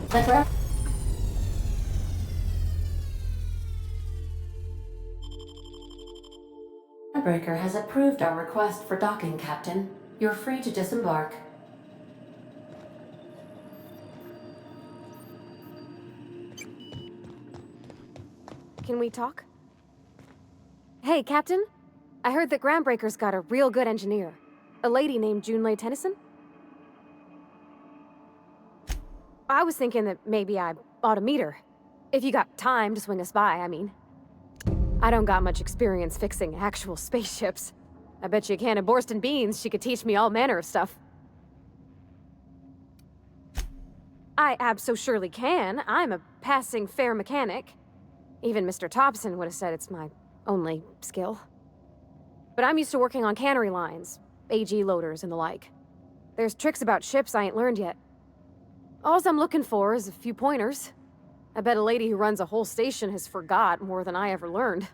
The groundbreaker has approved our request for docking, Captain. You're free to disembark. Can we talk? Hey, Captain. I heard that Groundbreaker's got a real good engineer. A lady named Junlei Tennyson? I was thinking that maybe I ought to meet her. If you got time to swing us by, I mean. I don't got much experience fixing actual spaceships. I bet you a can of Borston beans she could teach me all manner of stuff. I abso-surely can. I'm a passing fair mechanic. Even Mr. Thompson would have said it's my only skill. But I'm used to working on cannery lines, AG loaders and the like. There's tricks about ships I ain't learned yet. All I'm looking for is a few pointers. I bet a lady who runs a whole station has forgot more than I ever learned.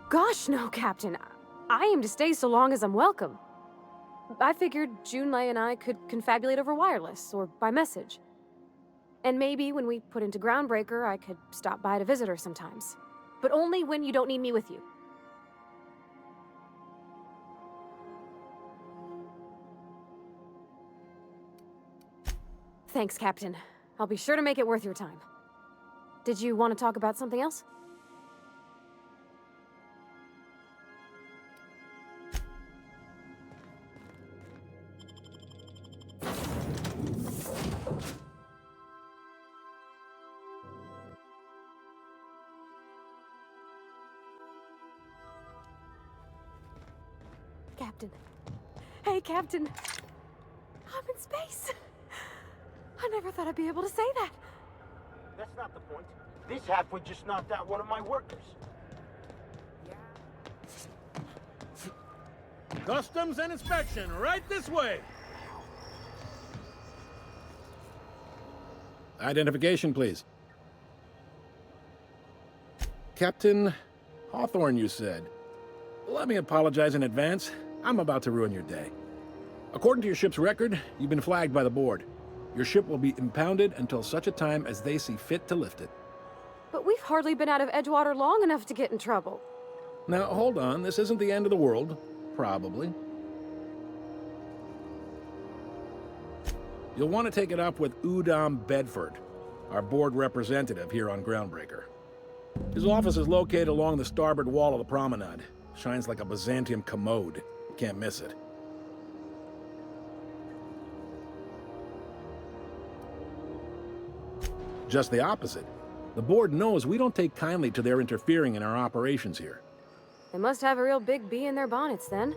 Gosh, no, Captain. I aim to stay so long as I'm welcome. I figured Junlei and I could confabulate over wireless, or by message. And maybe when we put into Groundbreaker, I could stop by to visit her sometimes. But only when you don't need me with you. Thanks, Captain. I'll be sure to make it worth your time. Did you want to talk about something else? Captain. Hey, Captain. I'm in space. I never thought I'd be able to say that. That's not the point. This halfway just knocked out one of my workers. Customs and inspection, right this way. Identification, please. Captain Hawthorne, you said. Let me apologize in advance. I'm about to ruin your day. According to your ship's record, you've been flagged by the board. Your ship will be impounded until such a time as they see fit to lift it. But we've hardly been out of Edgewater long enough to get in trouble. Now, hold on. This isn't the end of the world. Probably. You'll want to take it up with Udom Bedford, our board representative here on Groundbreaker. His office is located along the starboard wall of the promenade. Shines like a Byzantium commode. You can't miss it. Just the opposite. The board knows we don't take kindly to their interfering in our operations here. They must have a real big bee in their bonnets, then.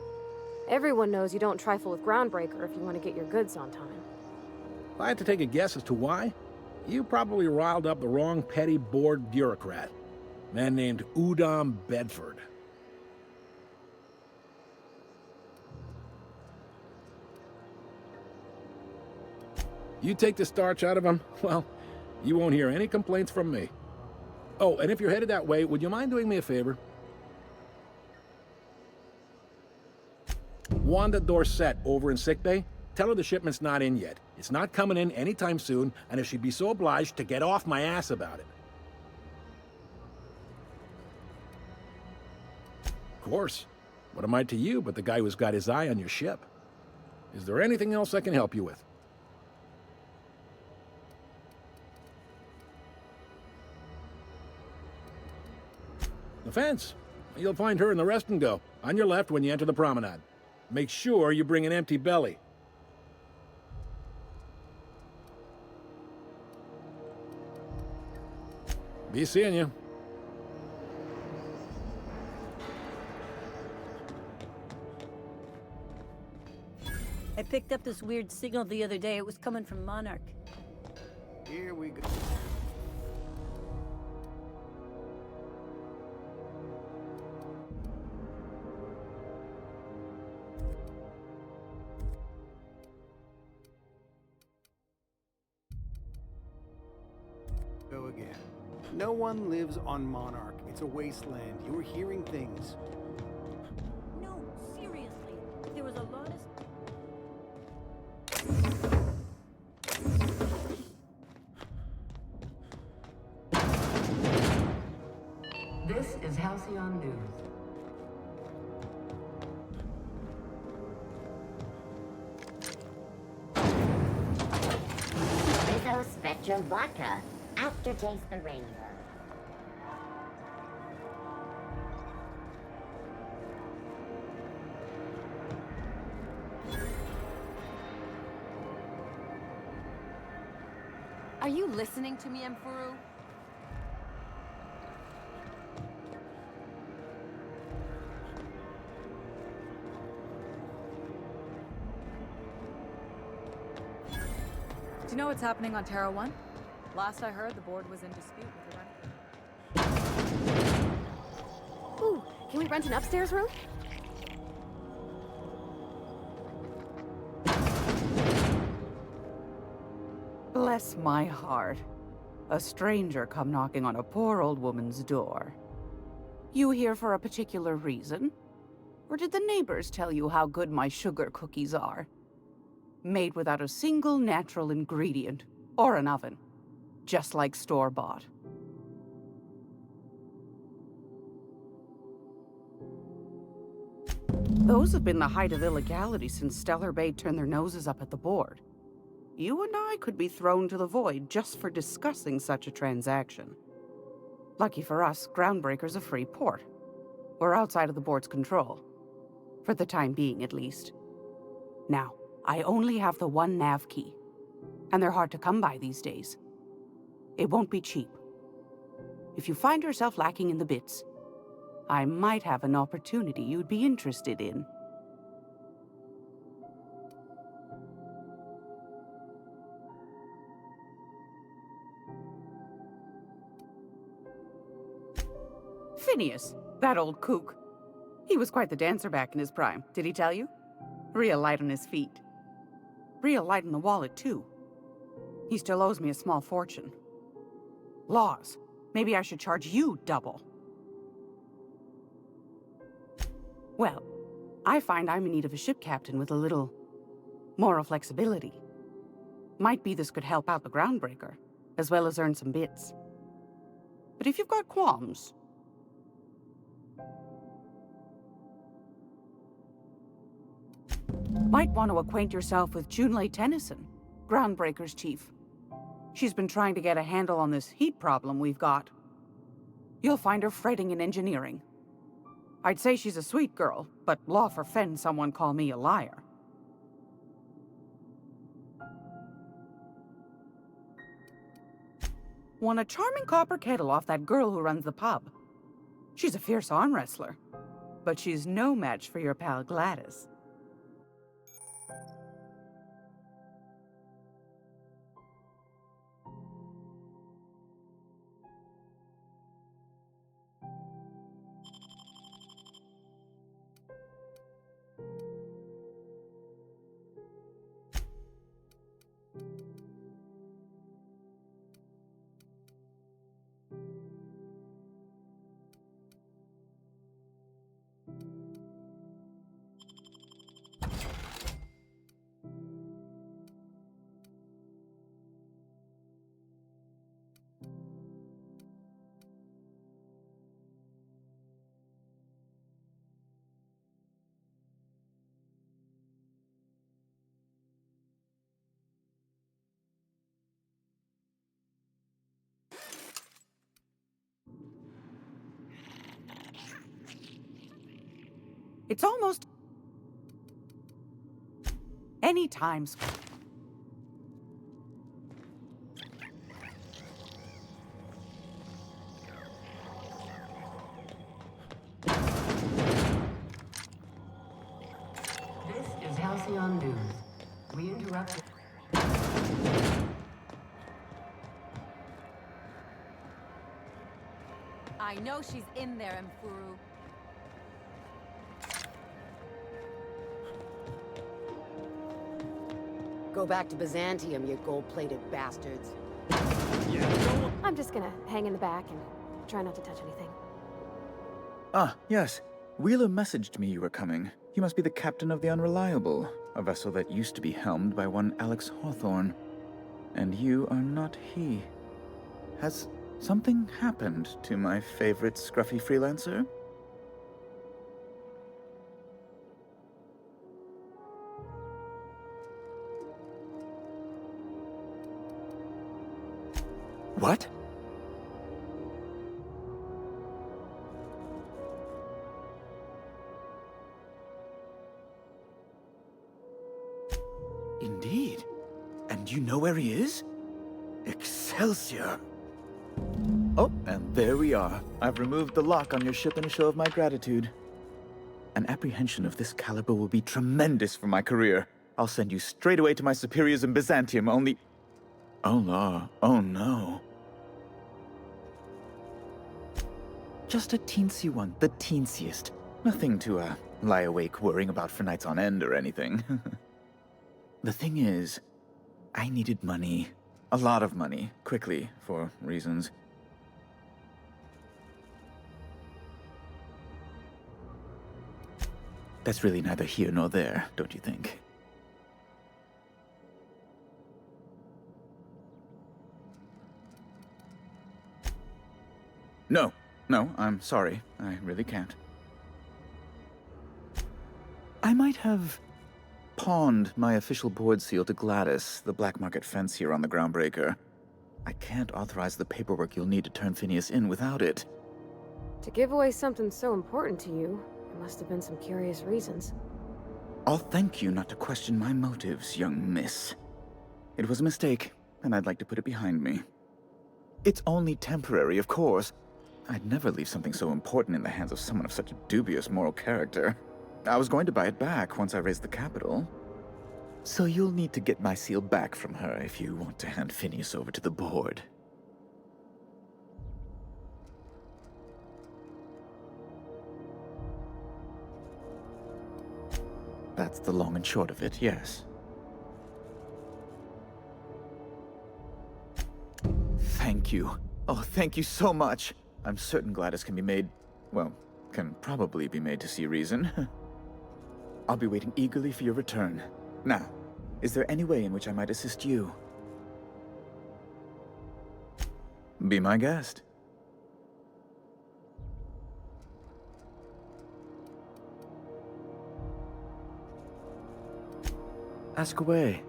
Everyone knows you don't trifle with Groundbreaker if you want to get your goods on time. If I had to take a guess as to why, you probably riled up the wrong petty board bureaucrat. A man named Udom Bedford. You take the starch out of him, well, you won't hear any complaints from me. Oh, and if you're headed that way, would you mind doing me a favor? Wanda Dorset over in sickbay, tell her the shipment's not in yet. It's not coming in anytime soon, and if she'd be so obliged to get off my ass about it. Of course. What am I to you but the guy who's got his eye on your ship? Is there anything else I can help you with? The fence. You'll find her in the rest and go, on your left when you enter the promenade. Make sure you bring an empty belly. Be seeing you. I picked up this weird signal the other day. It was coming from Monarch. Here we go. Go again. No one lives on Monarch. It's a wasteland. You're hearing things. No, seriously. There was a lot of... Halcyon News. Rizzo Spectrum Vodka. Aftertaste the rainbow. Are you listening to me, Emfuru? Do you know what's happening on Terra 1? Last I heard, the board was in dispute with the renter. Ooh, can we rent an upstairs room? Bless my heart. A stranger come knocking on a poor old woman's door. You here for a particular reason? Or did the neighbors tell you how good my sugar cookies are? Made without a single natural ingredient, or an oven. Just like store-bought. Those have been the height of illegality since Stellar Bay turned their noses up at the board. You and I could be thrown to the void just for discussing such a transaction. Lucky for us, Groundbreaker's a free port. We're outside of the board's control. For the time being, at least. Now, I only have the one nav key. And they're hard to come by these days. It won't be cheap. If you find yourself lacking in the bits, I might have an opportunity you'd be interested in. Phineas, that old kook. He was quite the dancer back in his prime, did he tell you? Real light on his feet. Real light in the wallet, too. He still owes me a small fortune. Laws. Maybe I should charge you double. Well, I find I'm in need of a ship captain with a little moral flexibility. Might be this could help out the Groundbreaker, as well as earn some bits. But if you've got qualms... Might want to acquaint yourself with Junlei Tennyson, Groundbreaker's chief. She's been trying to get a handle on this heat problem we've got. You'll find her fretting in engineering. I'd say she's a sweet girl, but law forfend someone call me a liar. Won a charming copper kettle off that girl who runs the pub. She's a fierce arm wrestler, but she's no match for your pal Gladys. It's almost... any time. This is Halcyon News. We interrupt. I know she's in there, Emfuru. Go back to Byzantium, you gold-plated bastards. I'm just gonna hang in the back and try not to touch anything. Ah, yes. Wheeler messaged me you were coming. You must be the captain of the Unreliable, a vessel that used to be helmed by one Alex Hawthorne. And you are not he. Has Something happened to my favorite scruffy freelancer. What? Indeed. And you know where he is? Excelsior! Oh, and there we are. I've removed the lock on your ship in a show of my gratitude. An apprehension of this caliber will be tremendous for my career. I'll send you straight away to my superiors in Byzantium, only... Oh, no. Oh, no. Just a teensy one, the teensiest. Nothing to, lie awake worrying about for nights on end or anything. The thing is, I needed money. A lot of money, quickly, for reasons. That's really neither here nor there, don't you think? No, I'm sorry. I really can't. I might have pawned my official board seal to Gladys, the black market fence here on the Groundbreaker. I can't authorize the paperwork you'll need to turn Phineas in without it. To give away something so important to you, there must have been some curious reasons. I'll thank you not to question my motives, young miss. It was a mistake, and I'd like to put it behind me. It's only temporary, of course. I'd never leave something so important in the hands of someone of such a dubious moral character. I was going to buy it back once I raised the capital. So you'll need to get my seal back from her if you want to hand Phineas over to the board. That's the long and short of it, yes. Thank you. Oh, thank you so much. I'm certain Gladys can be made, well, can probably be made to see reason. I'll be waiting eagerly for your return. Now, is there any way in which I might assist you? Be my guest. Ask away.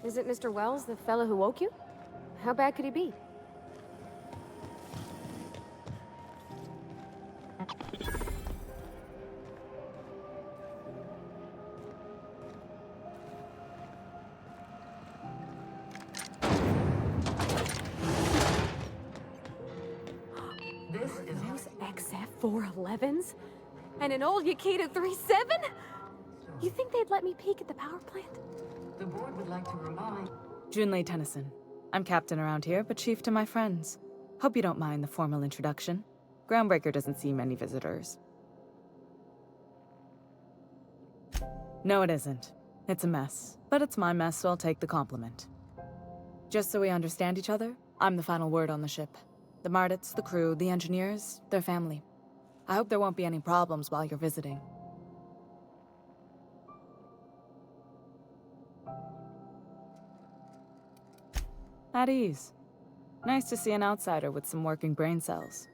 Is it Mr. Wells, the fellow who woke you? How bad could he be? Those XF411s? And an old Yakita 37? You think they'd let me peek at the power plant? The board would like to remind... Junlei Tennyson. I'm captain around here, but chief to my friends. Hope you don't mind the formal introduction. Groundbreaker doesn't see many visitors. No, it isn't. It's a mess. But it's my mess, so I'll take the compliment. Just so we understand each other, I'm the final word on the ship. The Mardits, the crew, the engineers, their family. I hope there won't be any problems while you're visiting. At ease. Nice to see an outsider with some working brain cells.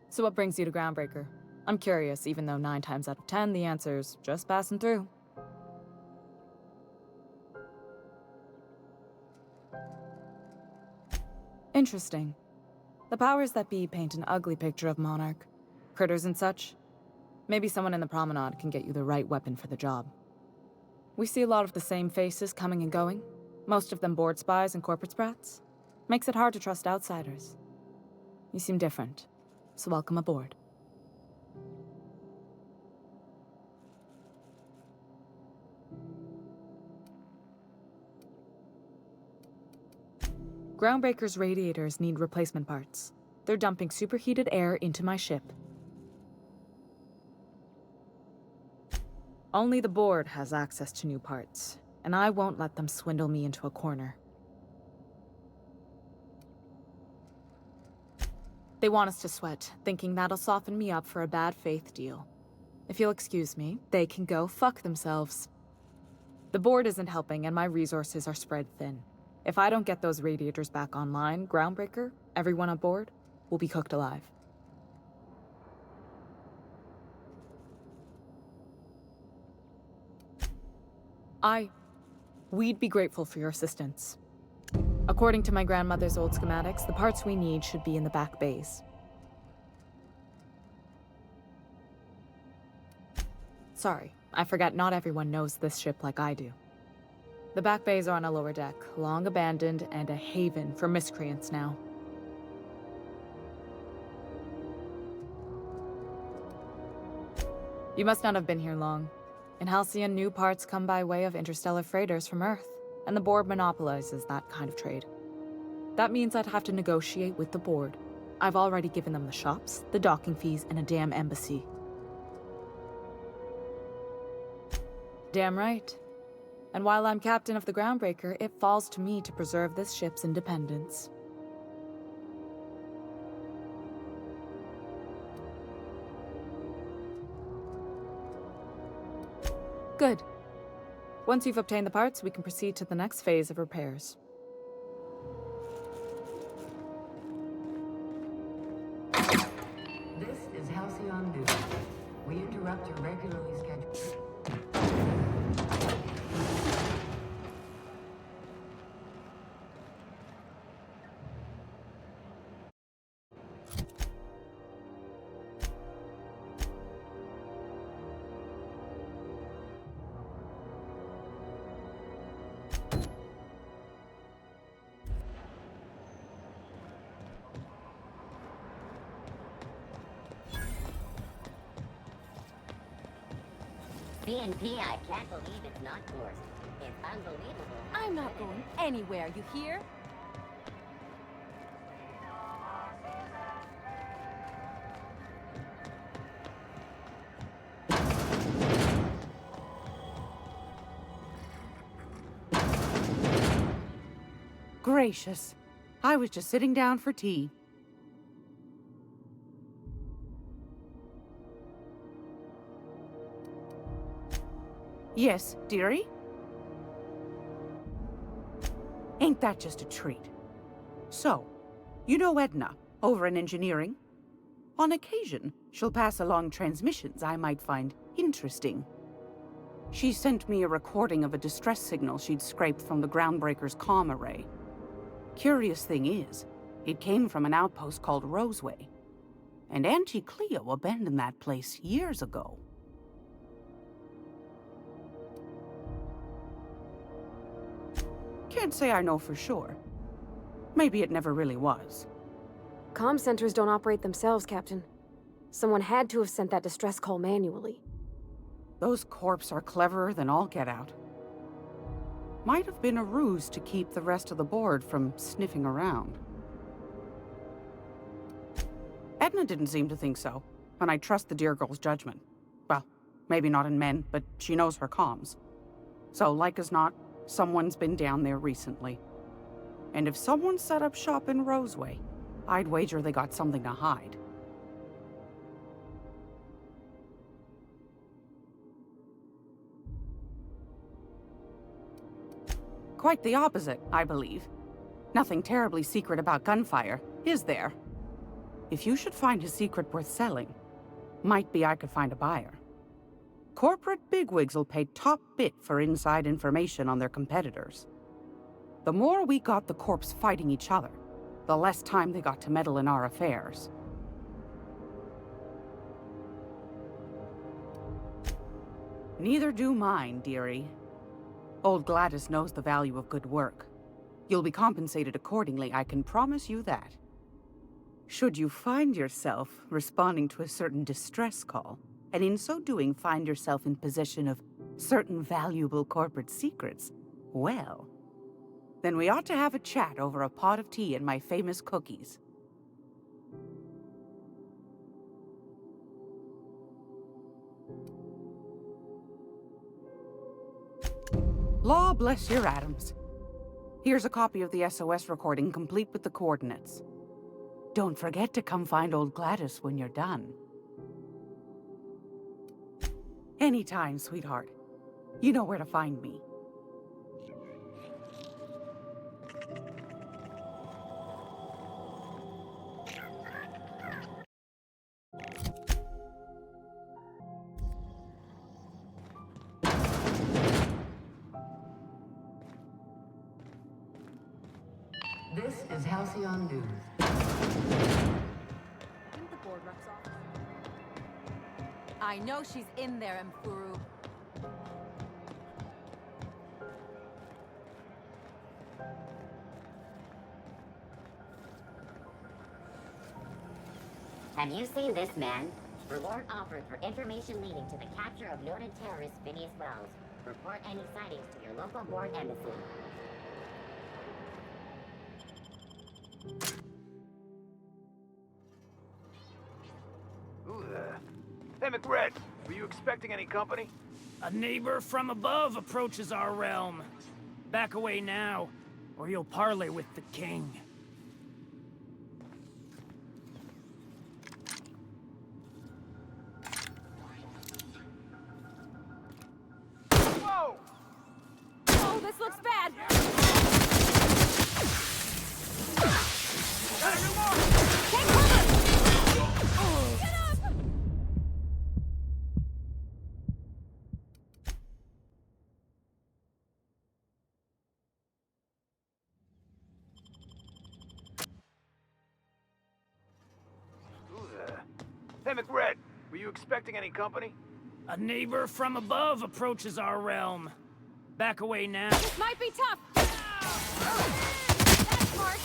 So what brings you to Groundbreaker? I'm curious, even though 9 times out of 10 the answer's just passing through. Interesting. The powers that be paint an ugly picture of Monarch. Critters and such. Maybe someone in the promenade can get you the right weapon for the job. We see a lot of the same faces coming and going. Most of them board spies and corporate sprats. Makes it hard to trust outsiders. You seem different, so welcome aboard. Groundbreaker's radiators need replacement parts. They're dumping superheated air into my ship. Only the board has access to new parts, and I won't let them swindle me into a corner. They want us to sweat, thinking that'll soften me up for a bad faith deal. If you'll excuse me, they can go fuck themselves. The board isn't helping, and my resources are spread thin. If I don't get those radiators back online, Groundbreaker, everyone on board, will be cooked alive. We'd be grateful for your assistance. According to my grandmother's old schematics, the parts we need should be in the back bays. Sorry, I forgot not everyone knows this ship like I do. The back bays are on a lower deck, long abandoned and a haven for miscreants now. You must not have been here long. In Halcyon, new parts come by way of interstellar freighters from Earth, and the board monopolizes that kind of trade. That means I'd have to negotiate with the board. I've already given them the shops, the docking fees, and a damn embassy. Damn right. And while I'm captain of the Groundbreaker, it falls to me to preserve this ship's independence. Good. Once you've obtained the parts, we can proceed to the next phase of repairs. This is Halcyon News. We interrupt your regularly scheduled... CNP, I can't believe it's not yours. It's unbelievable. I'm not going anywhere, you hear? Gracious. I was just sitting down for tea. Yes, dearie? Ain't that just a treat? So, you know Edna, over in engineering? On occasion, she'll pass along transmissions I might find interesting. She sent me a recording of a distress signal she'd scraped from the Groundbreaker's comm array. Curious thing is, it came from an outpost called Roseway. And Auntie Cleo abandoned that place years ago. Can't say I know for sure. Maybe it never really was. Comm centers don't operate themselves, Captain. Someone had to have sent that distress call manually. Those corps are cleverer than all get out. Might have been a ruse to keep the rest of the board from sniffing around. Edna didn't seem to think so, and I trust the dear girl's judgment. Well, maybe not in men, but she knows her comms. So, like as not, someone's been down there recently. And if someone set up shop in Roseway, I'd wager they got something to hide. Quite the opposite, I believe. Nothing terribly secret about gunfire, is there? If you should find a secret worth selling, might be I could find a buyer. Corporate bigwigs will pay top bit for inside information on their competitors. The more we got the corps fighting each other, the less time they got to meddle in our affairs. Neither do mine, dearie. Old Gladys knows the value of good work. You'll be compensated accordingly, I can promise you that. Should you find yourself responding to a certain distress call, and in so doing find yourself in possession of certain valuable corporate secrets, well, then we ought to have a chat over a pot of tea and my famous cookies. Law bless your atoms. Here's a copy of the SOS recording complete with the coordinates. Don't forget to come find old Gladys when you're done. Anytime, sweetheart. You know where to find me. This is Halcyon News. I know she's in there, Mfuru. Have you seen this man? Reward offered for information leading to the capture of noted terrorist Phineas Wells. Report any sightings to your local board embassy. Who the... Hey, McRed, were you expecting any company? A neighbor from above approaches our realm. Back away now, or you'll parley with the king. Whoa! Oh, this looks bad! Gotta do more! Take cover! Get up! Who the... Hey, McRed, were you expecting any company? A neighbor from above approaches our realm. Back away now. This might be tough! That's smart!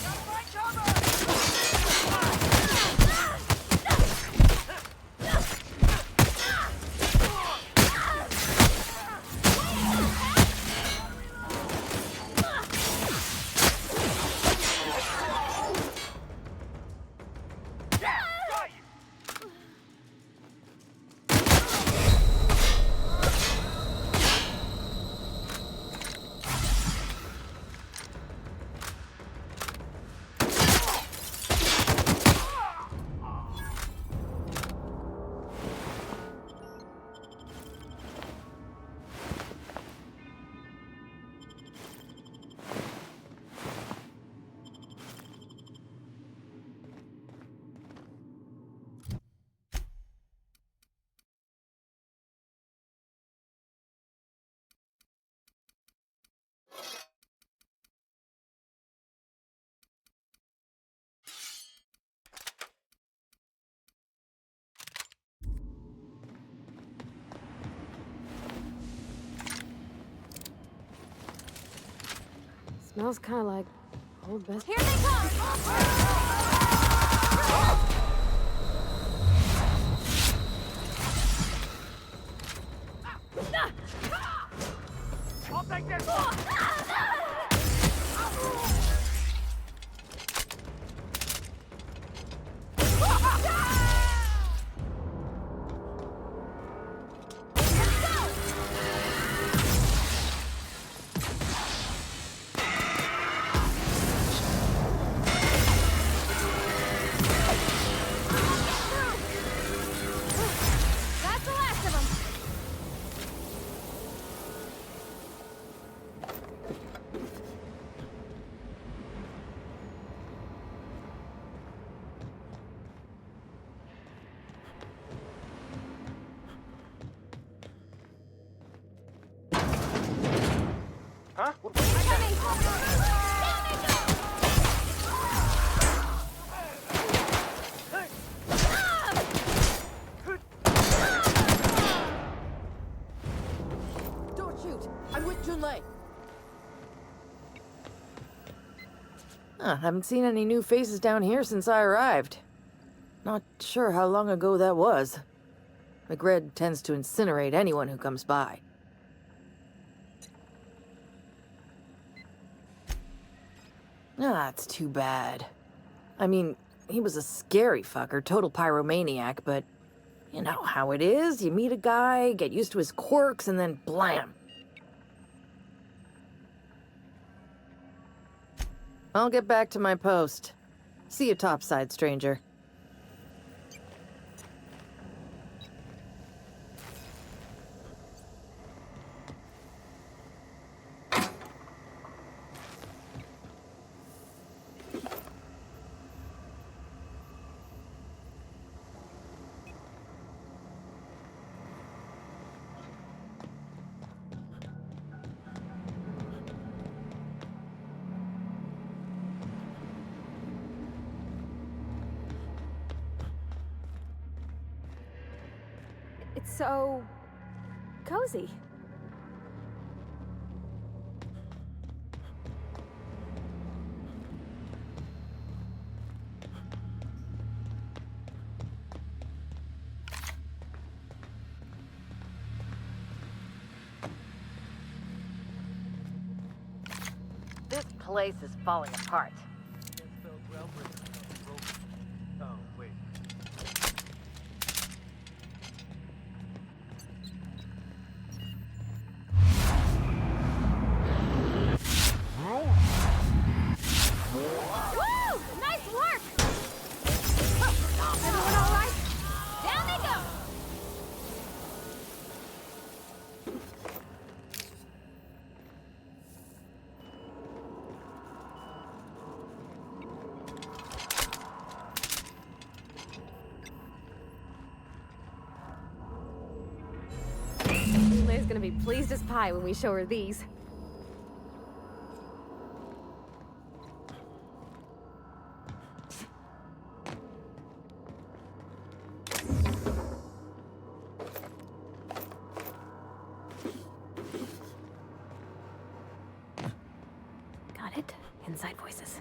Smells kind of like old best. Here they come! I'll take this! Huh? Don't shoot! I'm with Junlei! Haven't seen any new faces down here since I arrived. Not sure how long ago that was. McRed tends to incinerate anyone who comes by. It's too bad. I mean, he was a scary fucker, total pyromaniac, but you know how it is. You meet a guy, get used to his quirks, and then blam. I'll get back to my post. See you topside, stranger. It's so cozy. This place is falling apart. Oh, wait. Woo! Nice work! Everyone all right? Down they go! Leia's gonna be pleased as pie when we show her these. Got it? Inside voices.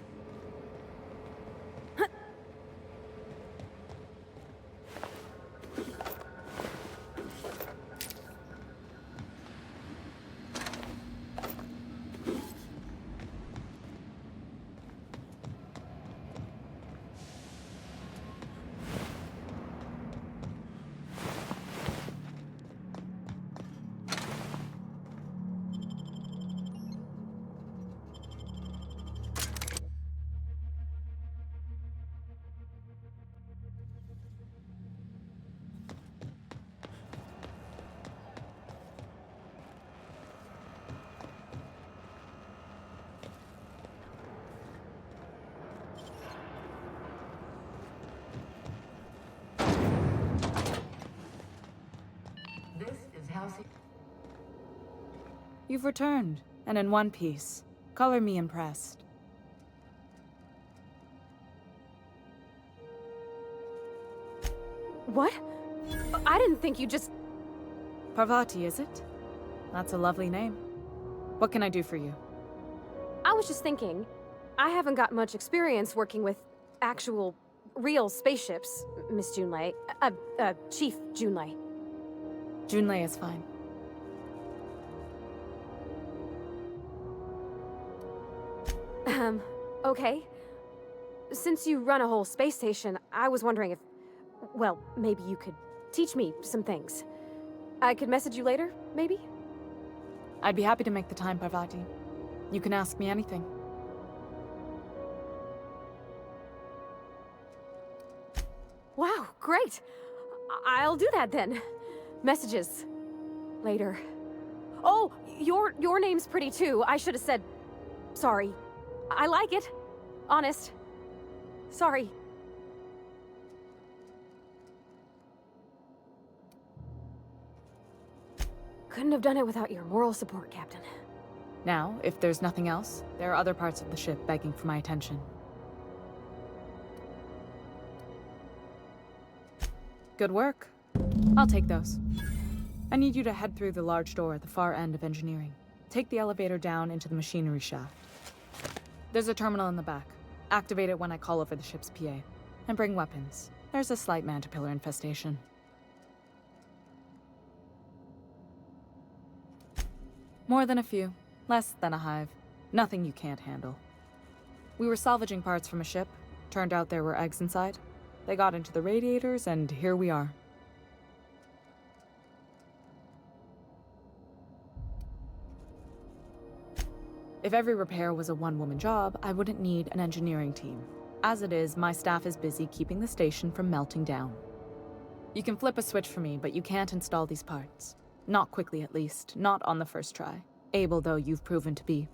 This is Halsey. You've returned, and in one piece. Color me impressed. What? I didn't think you just... Parvati, is it? That's a lovely name. What can I do for you? I was just thinking, I haven't got much experience working with actual, real spaceships, Miss Junlei. Chief Junlei. Junlei is fine. Okay. Since you run a whole space station, I was wondering if... Well, maybe you could teach me some things. I could message you later, maybe? I'd be happy to make the time, Parvati. You can ask me anything. Wow, great! I'll do that then. Messages. Later. Oh, your name's pretty too. I should have said... Sorry. I like it. Honest. Sorry. Couldn't have done it without your moral support, Captain. Now, if there's nothing else, there are other parts of the ship begging for my attention. Good work. I'll take those. I need you to head through the large door at the far end of engineering. Take the elevator down into the machinery shaft. There's a terminal in the back. Activate it when I call over the ship's PA. And bring weapons. There's a slight mantipillar infestation. More than a few. Less than a hive. Nothing you can't handle. We were salvaging parts from a ship. Turned out there were eggs inside. They got into the radiators, and here we are. If every repair was a one-woman job, I wouldn't need an engineering team. As it is, my staff is busy keeping the station from melting down. You can flip a switch for me, but you can't install these parts. Not quickly, at least. Not on the first try. Able, though, you've proven to be.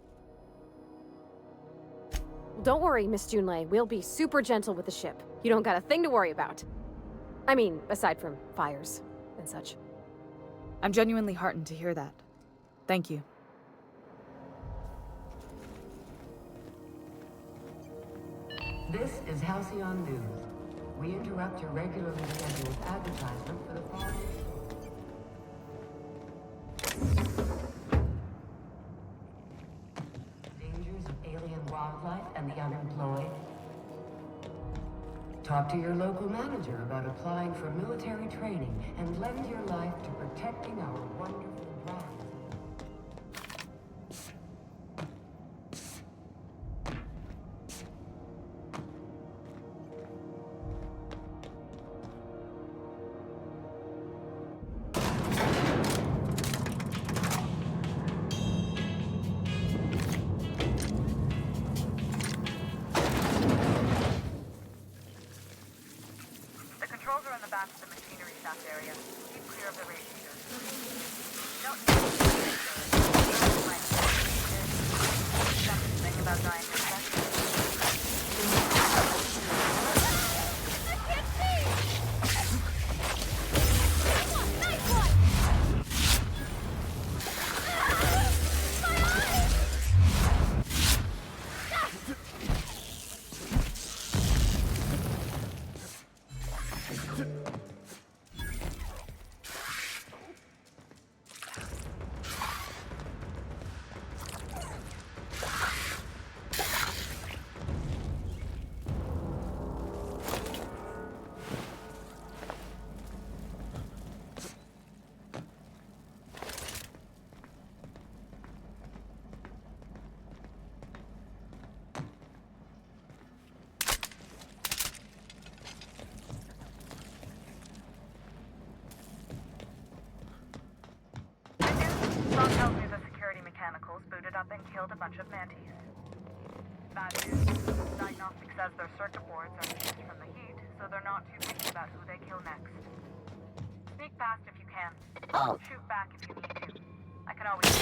Don't worry, Miss Junlei. We'll be super gentle with the ship. You don't got a thing to worry about. I mean, aside from fires and such. I'm genuinely heartened to hear that. Thank you. This is Halcyon News. We interrupt your regularly scheduled advertisement for the following. Dangers of alien wildlife and the unemployed. Talk to your local manager about applying for military training and lend your life to protecting our wonderful brand. booted up and killed a bunch of mantis. Bad news, diagnostic says their circuit boards are fused from the heat, so they're not too picky about who they kill next. Sneak past if you can. Shoot back if you need to. I can always...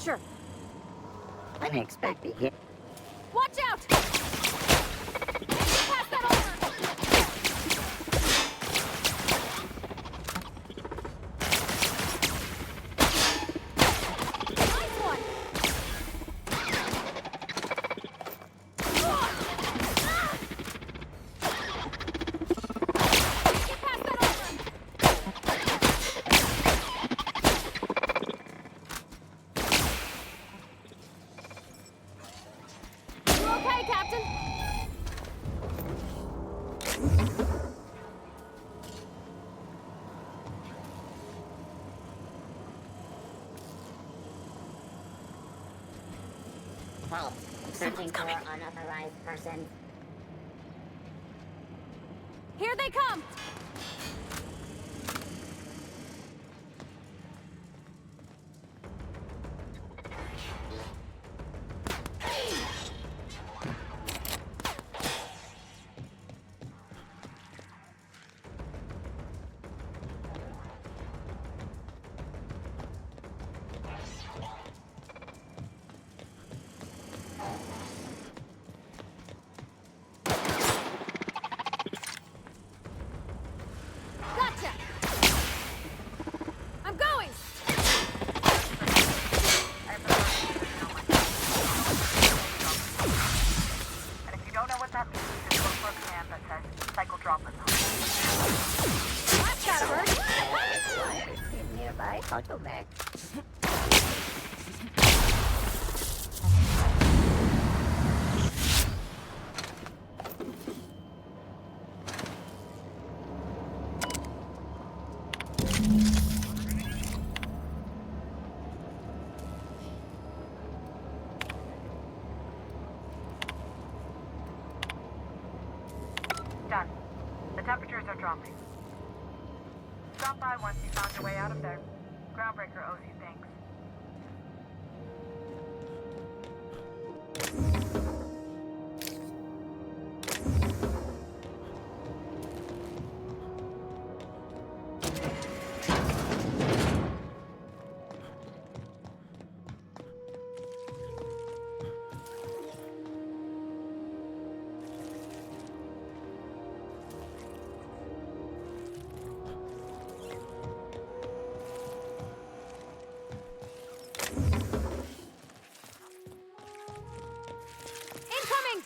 Sure. Unexpected hit. Watch out! Pass that over! Nice one! Pass that over! You okay, Captain? Halt. Searching for unauthorized persons. Here they come! Gotcha! I'm going! And if you don't know what that means, just look for a command that says cycle droplet. That's gotta hurt! Nearby auto mech. Done. The temperatures are dropping. Stop by once you found your way out of there. Groundbreaker owes you thanks. Incoming!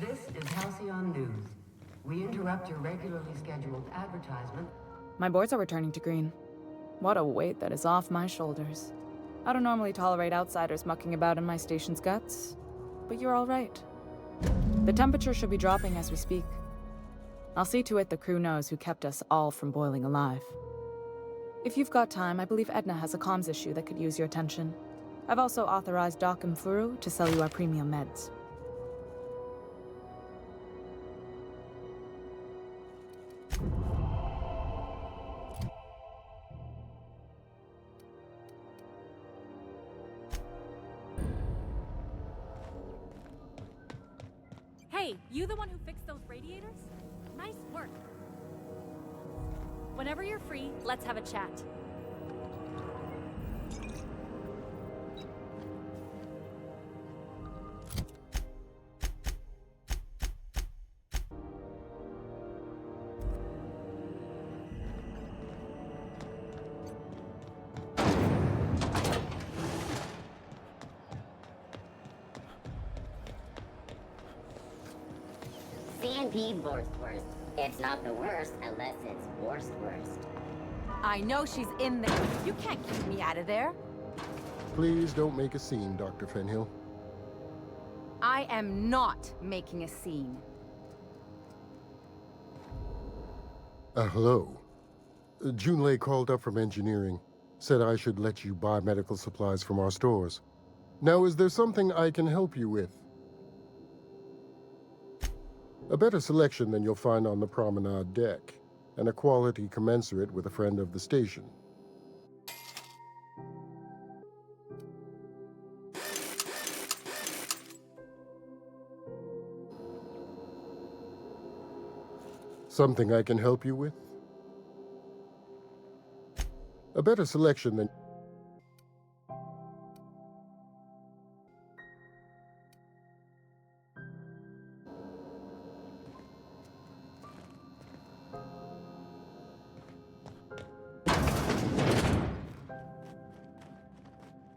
This is Halcyon News. We interrupt your regularly scheduled advertisement. My boards are returning to green. What a weight that is off my shoulders. I don't normally tolerate outsiders mucking about in my station's guts, but you're all right. The temperature should be dropping as we speak. I'll see to it the crew knows who kept us all from boiling alive. If you've got time, I believe Edna has a comms issue that could use your attention. I've also authorized Doc and Furu to sell you our premium meds. Hey, you the one who fixed those radiators? Nice work. Whenever you're free, let's have a chat. CNP worst. It's not the worst unless it's worst. I know she's in there. You can't keep me out of there. Please don't make a scene, Dr. Fenhill. I am not making a scene. Hello. Junlei called up from engineering. Said I should let you buy medical supplies from our stores. Now, is there something I can help you with? A better selection than you'll find on the promenade deck, and a quality commensurate with a friend of the station. Something I can help you with? A better selection than...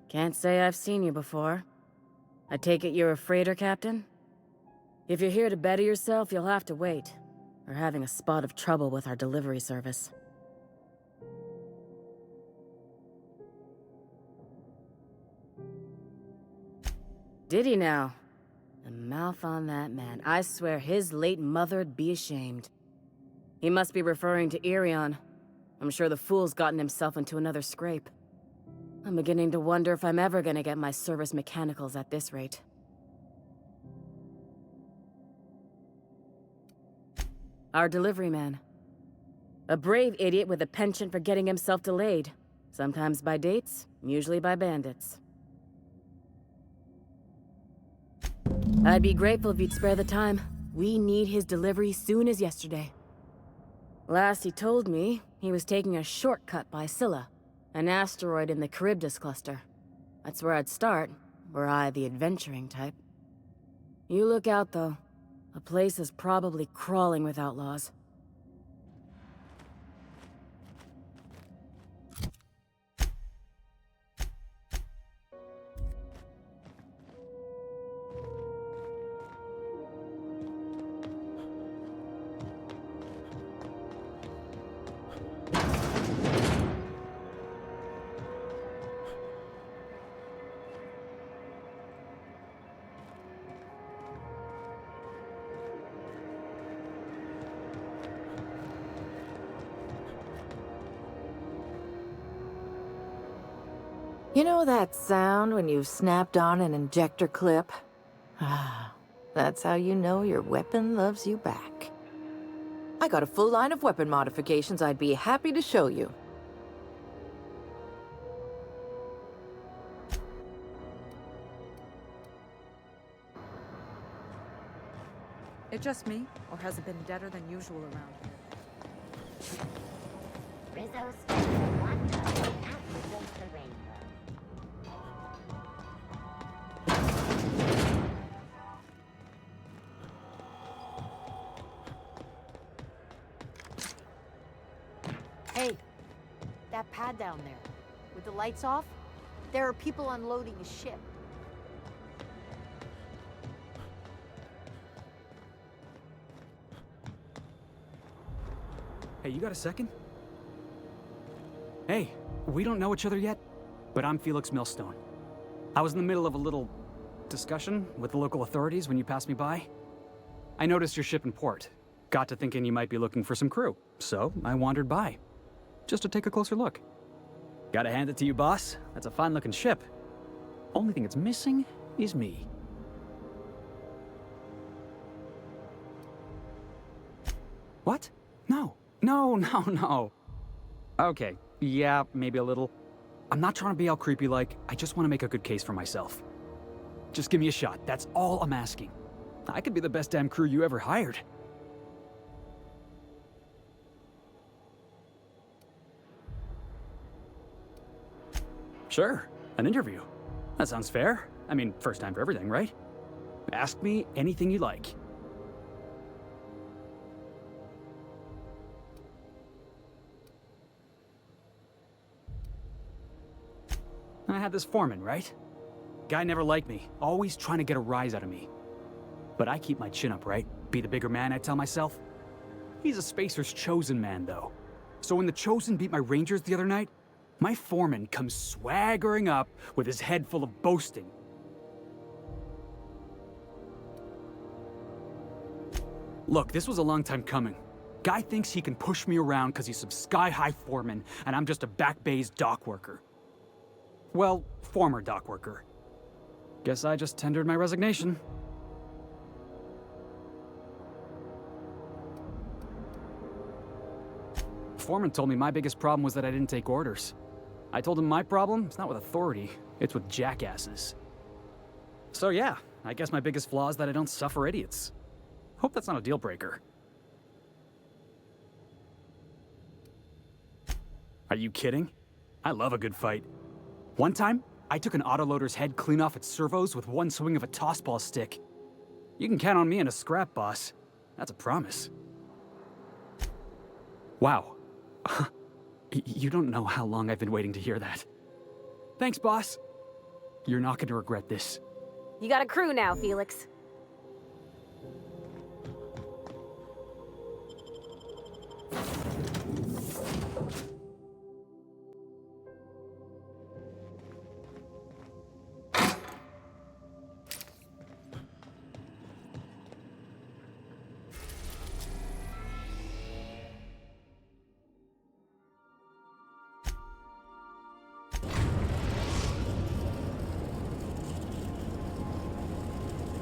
Can't say I've seen you before. I take it you're a freighter captain? If you're here to better yourself, you'll have to wait. We're having a spot of trouble with our delivery service. Did he now? The mouth on that man. I swear his late mother'd be ashamed. He must be referring to Irion. I'm sure the fool's gotten himself into another scrape. I'm beginning to wonder if I'm ever gonna get my service mechanicals at this rate. Our delivery man. A brave idiot with a penchant for getting himself delayed. Sometimes by dates, usually by bandits. I'd be grateful if you'd spare the time. We need his delivery soon as yesterday. Last he told me, he was taking a shortcut by Scylla, an asteroid in the Charybdis cluster. That's where I'd start, were I the adventuring type. You look out, though. The place is probably crawling with outlaws. You know that sound when you've snapped on an injector clip? Ah, that's how you know your weapon loves you back. I got a full line of weapon modifications I'd be happy to show you. It just me, or has it been deader than usual around here? Rizzo spends one after the rainbow. Hey, that pad down there, with the lights off, there are people unloading a ship. Hey, you got a second? Hey, we don't know each other yet, but I'm Felix Millstone. I was in the middle of a little discussion with the local authorities when you passed me by. I noticed your ship in port. Got to thinking you might be looking for some crew, so I wandered by. Just to take a closer look. Gotta hand it to you, boss. That's a fine-looking ship. Only thing it's missing is me. What? No. No. Okay, yeah, maybe a little. I'm not trying to be all creepy-like. I just want to make a good case for myself. Just give me a shot. That's all I'm asking. I could be the best damn crew you ever hired. Sure, an interview. That sounds fair. I mean, first time for everything, right? Ask me anything you like. I had this foreman, right? Guy never liked me, always trying to get a rise out of me. But I keep my chin up, right? Be the bigger man, I tell myself. He's a Spacer's chosen man, though. So when the Chosen beat my Rangers the other night, my foreman comes swaggering up with his head full of boasting. Look, this was a long time coming. Guy thinks he can push me around because he's some sky-high foreman, and I'm just a back bay's dock worker. Well, former dock worker. Guess I just tendered my resignation. Foreman told me my biggest problem was that I didn't take orders. I told him my problem is not with authority, it's with jackasses. So yeah, I guess my biggest flaw is that I don't suffer idiots. Hope that's not a deal breaker. Are you kidding? I love a good fight. One time, I took an autoloader's head clean off its servos with one swing of a tossball stick. You can count on me in a scrap, boss. That's a promise. Wow. You don't know how long I've been waiting to hear that. Thanks, boss. You're not gonna regret this. You got a crew now, Felix.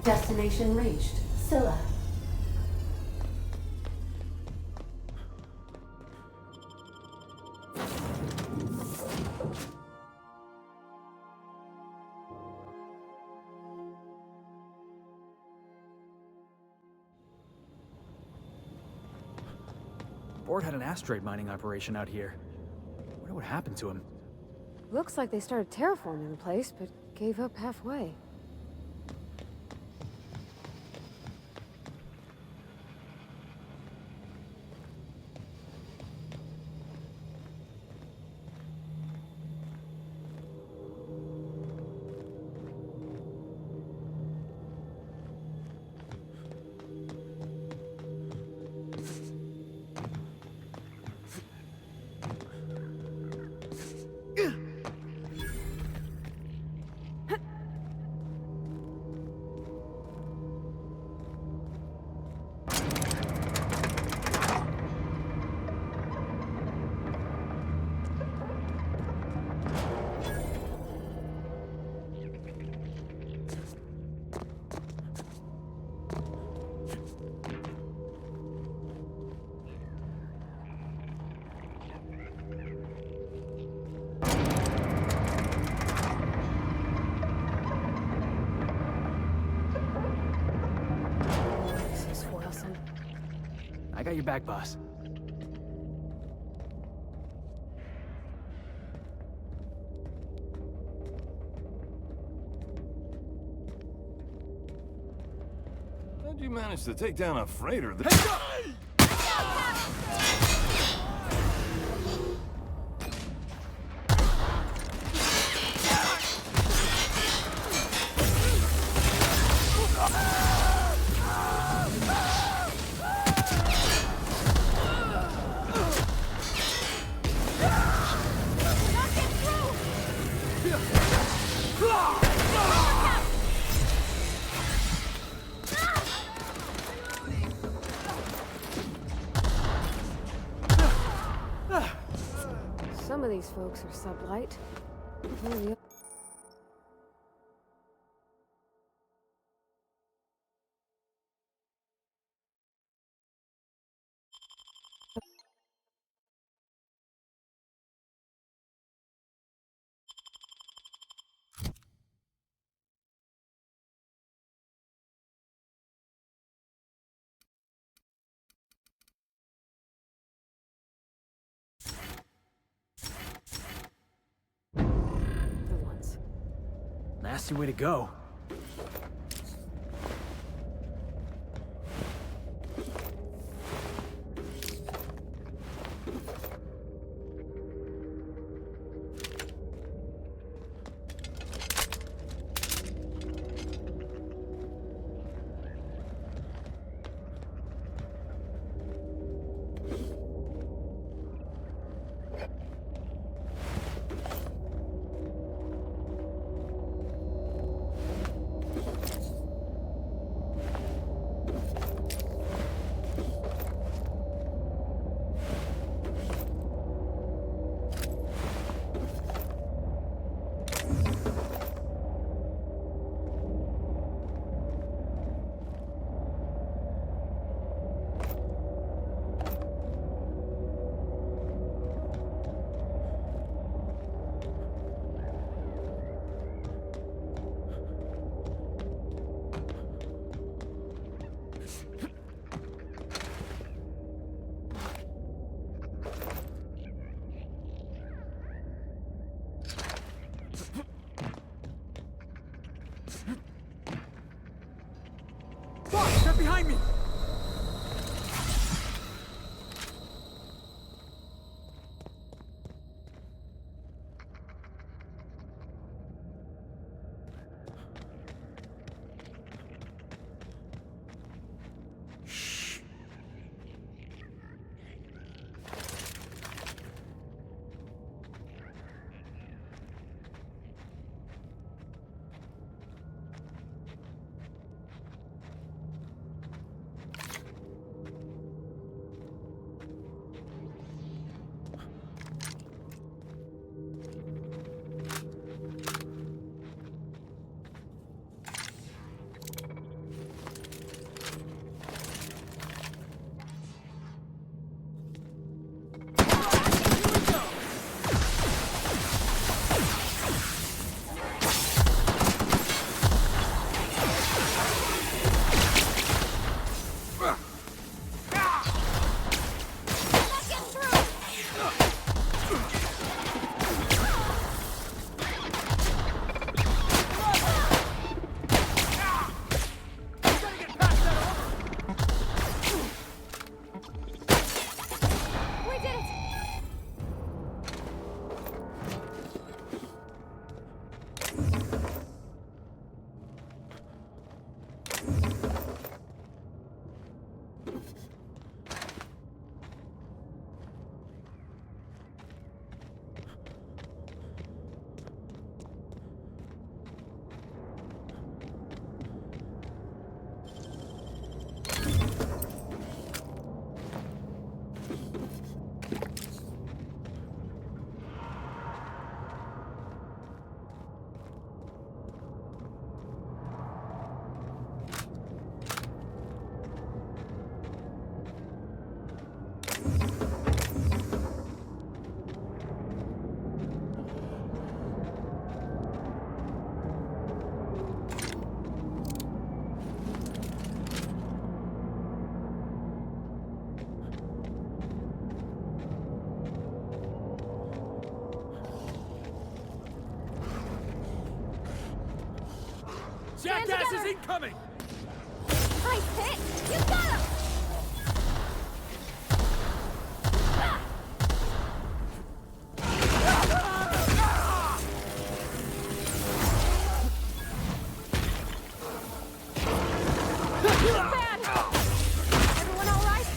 Destination reached. Scylla. Board had an asteroid mining operation out here. Wonder what happened to him. Looks like they started terraforming the place, but gave up halfway. I got your back, boss. How'd you manage to take down a freighter that... Some of these folks are sublight. Really. Nasty way to go. Boss, they're behind me! Jackasses incoming! Nice hit! You got him! Bad! Everyone all right?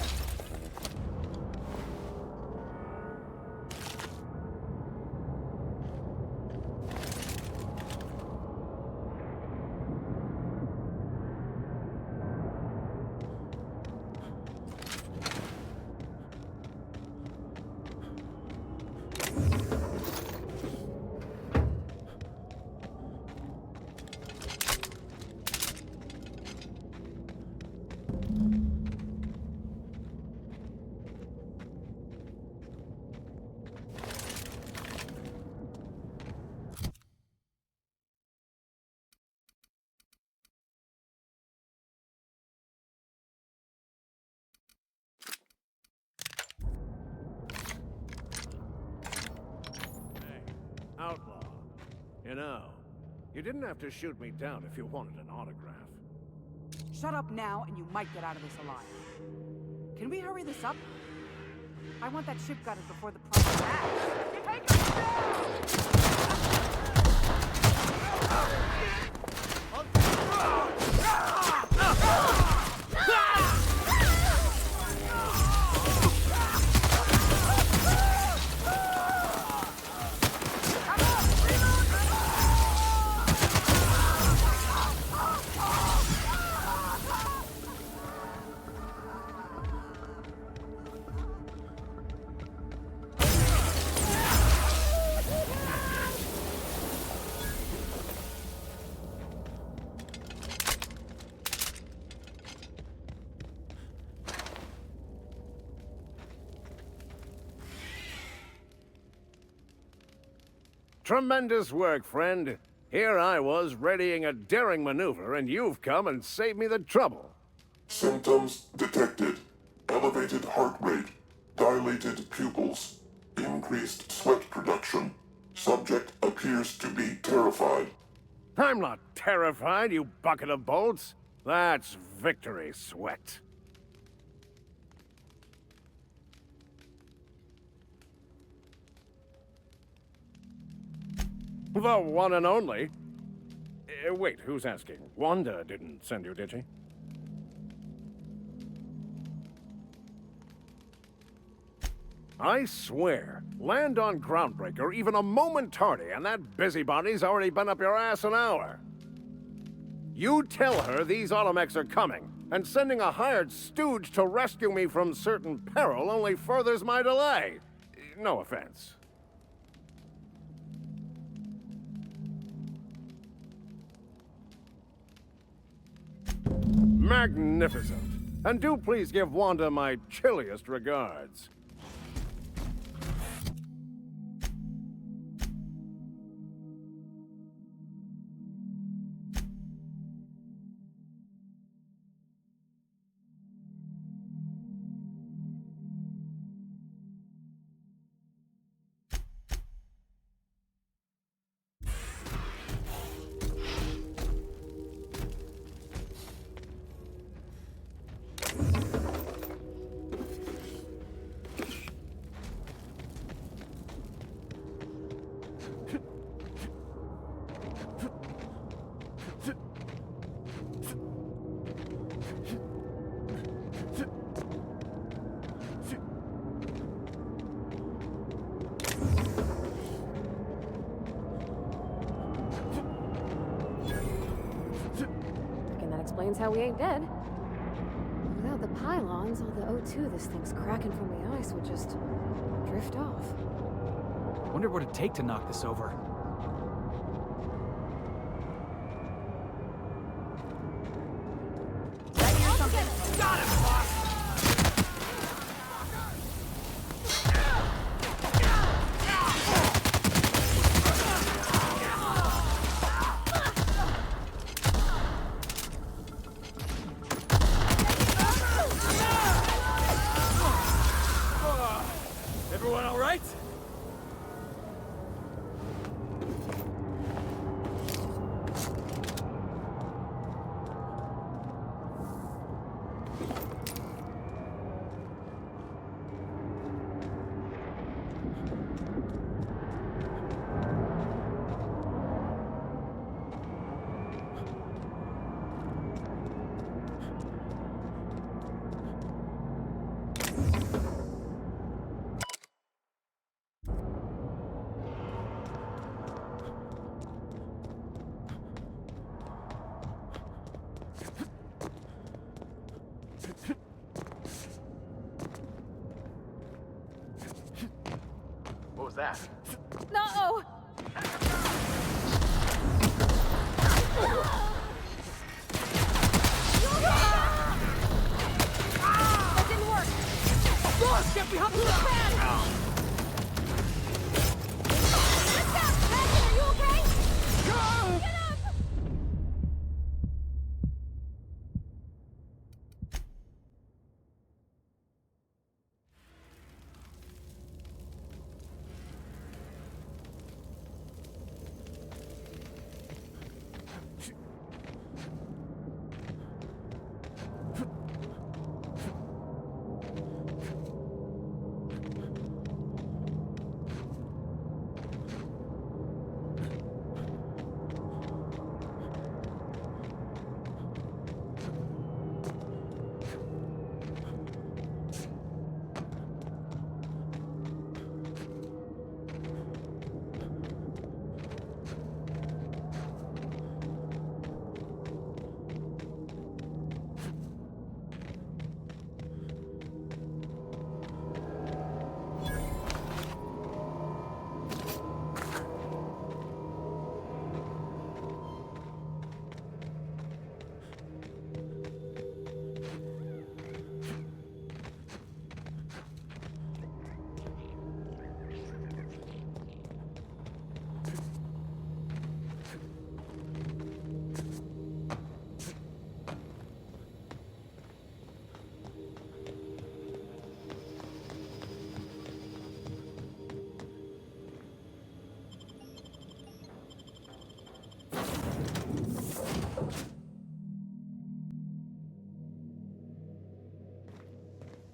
Outlaw. You know, you didn't have to shoot me down if you wanted an autograph. Shut up now, and you might get out of this alive. Can we hurry this up? I want that ship gutted before the plane Tremendous work, friend. Here I was readying a daring maneuver, and you've come and saved me the trouble. Symptoms detected. Elevated heart rate, dilated pupils, increased sweat production. Subject appears to be terrified. I'm not terrified, you bucket of bolts. That's victory sweat. The one and only. Wait, who's asking? Wanda didn't send you, did she? I swear, land on Groundbreaker even a moment tardy, and that busybody's already been up your ass an hour. You tell her these automechs are coming, and sending a hired stooge to rescue me from certain peril only furthers my delay. No offense. Magnificent. And do please give Wanda my chilliest regards. Explains how we ain't dead. Without the pylons, all the O2 this thing's cracking from the ice would just drift off. Wonder what it'd take to knock this over. Got him, boss! That didn't work! Boss, get behind the fan! Are you okay? Get up!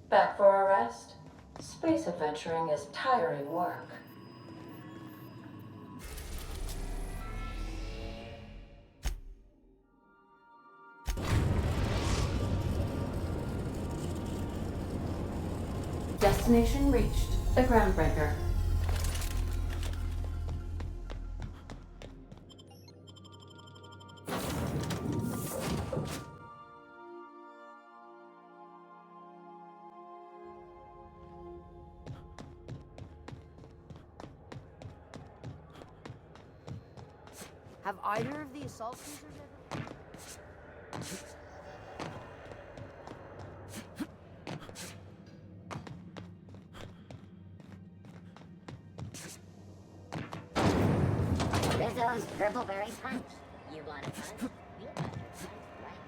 Back for a rest? Space adventuring is tiring work. Destination reached. The Groundbreaker. Have either of the assault cruisers ever... Rizzo's Purpleberry Punch. You want a punch? We got your punch right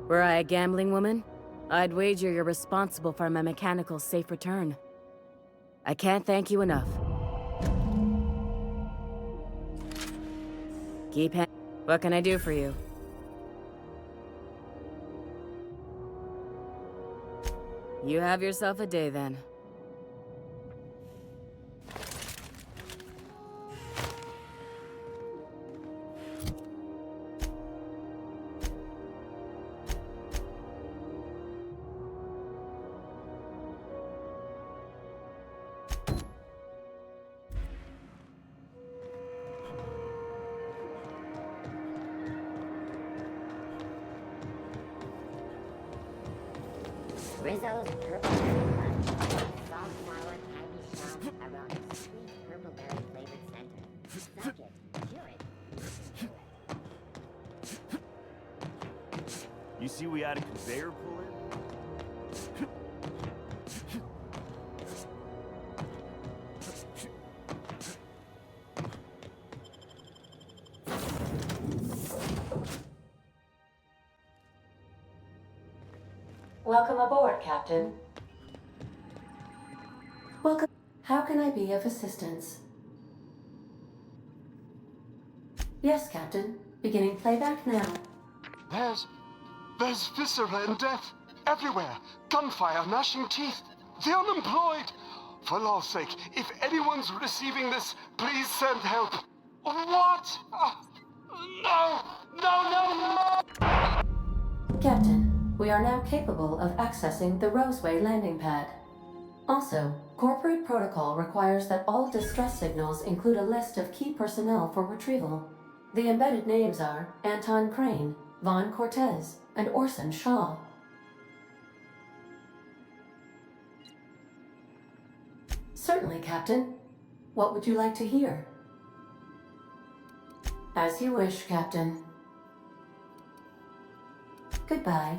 Were I a gambling woman, I'd wager you're responsible for my mechanical safe return. I can't thank you enough. What can I do for you? You have yourself a day, then. Rizzo's Purpleberry Punch. Soft sour candy shop around a sweet purpleberry flavored center. Subject, chew it. You see we had a conveyor pull in? Welcome aboard, Captain. Welcome. How can I be of assistance? Yes, Captain. Beginning playback now. There's viscera and death everywhere. Gunfire, gnashing teeth. The unemployed. For law's sake, if anyone's receiving this, please send help. What? No! Captain, we are now capable of accessing the Roseway landing pad. Also, corporate protocol requires that all distress signals include a list of key personnel for retrieval. The embedded names are Anton Crane, Vaughn Cortez, and Orson Shaw. Certainly, Captain. What would you like to hear? As you wish, Captain. Goodbye.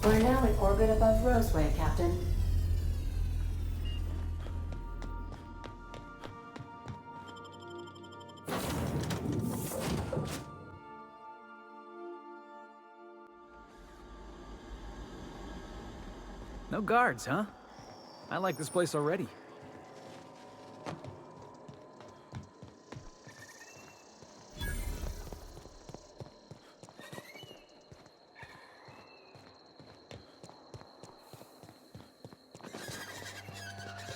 We're now in orbit above Roseway, Captain. No guards, huh? I like this place already.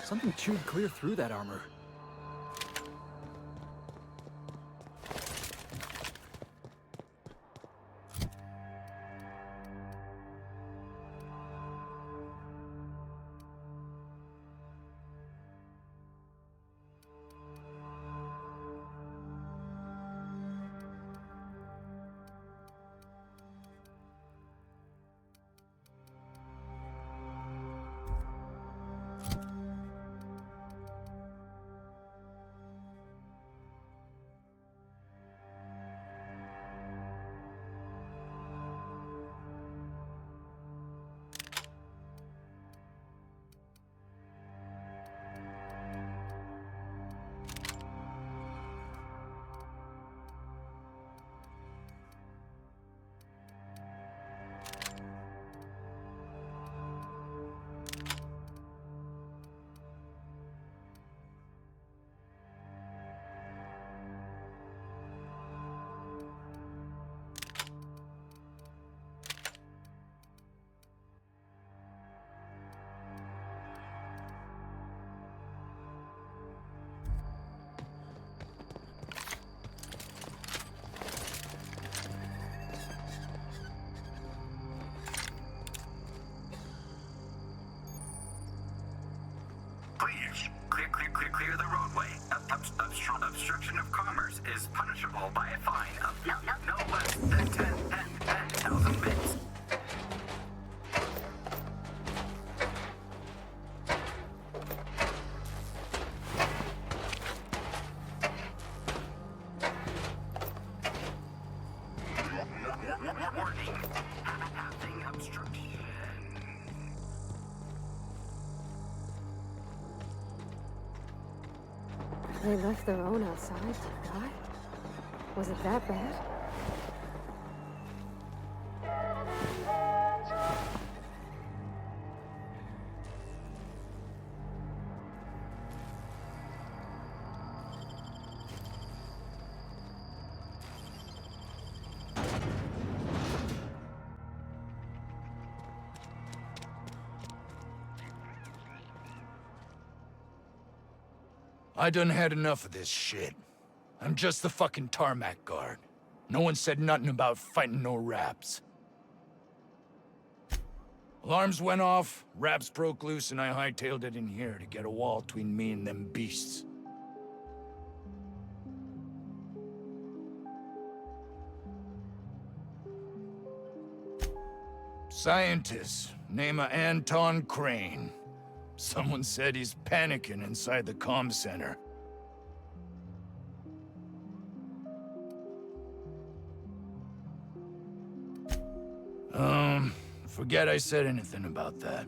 Something chewed clear through that armor. Clear the roadway. Obstruction of commerce is punishable by a fine of no less than 10,000 bits. Warning. Having obstruction. They left their own outside to die? Was it that bad? I done had enough of this shit. I'm just the fucking tarmac guard. No one said nothing about fighting no raps. Alarms went off, raps broke loose, and I hightailed it in here to get a wall between me and them beasts. Scientist, name of Anton Crane. Someone said he's panicking inside the comm center. Forget I said anything about that.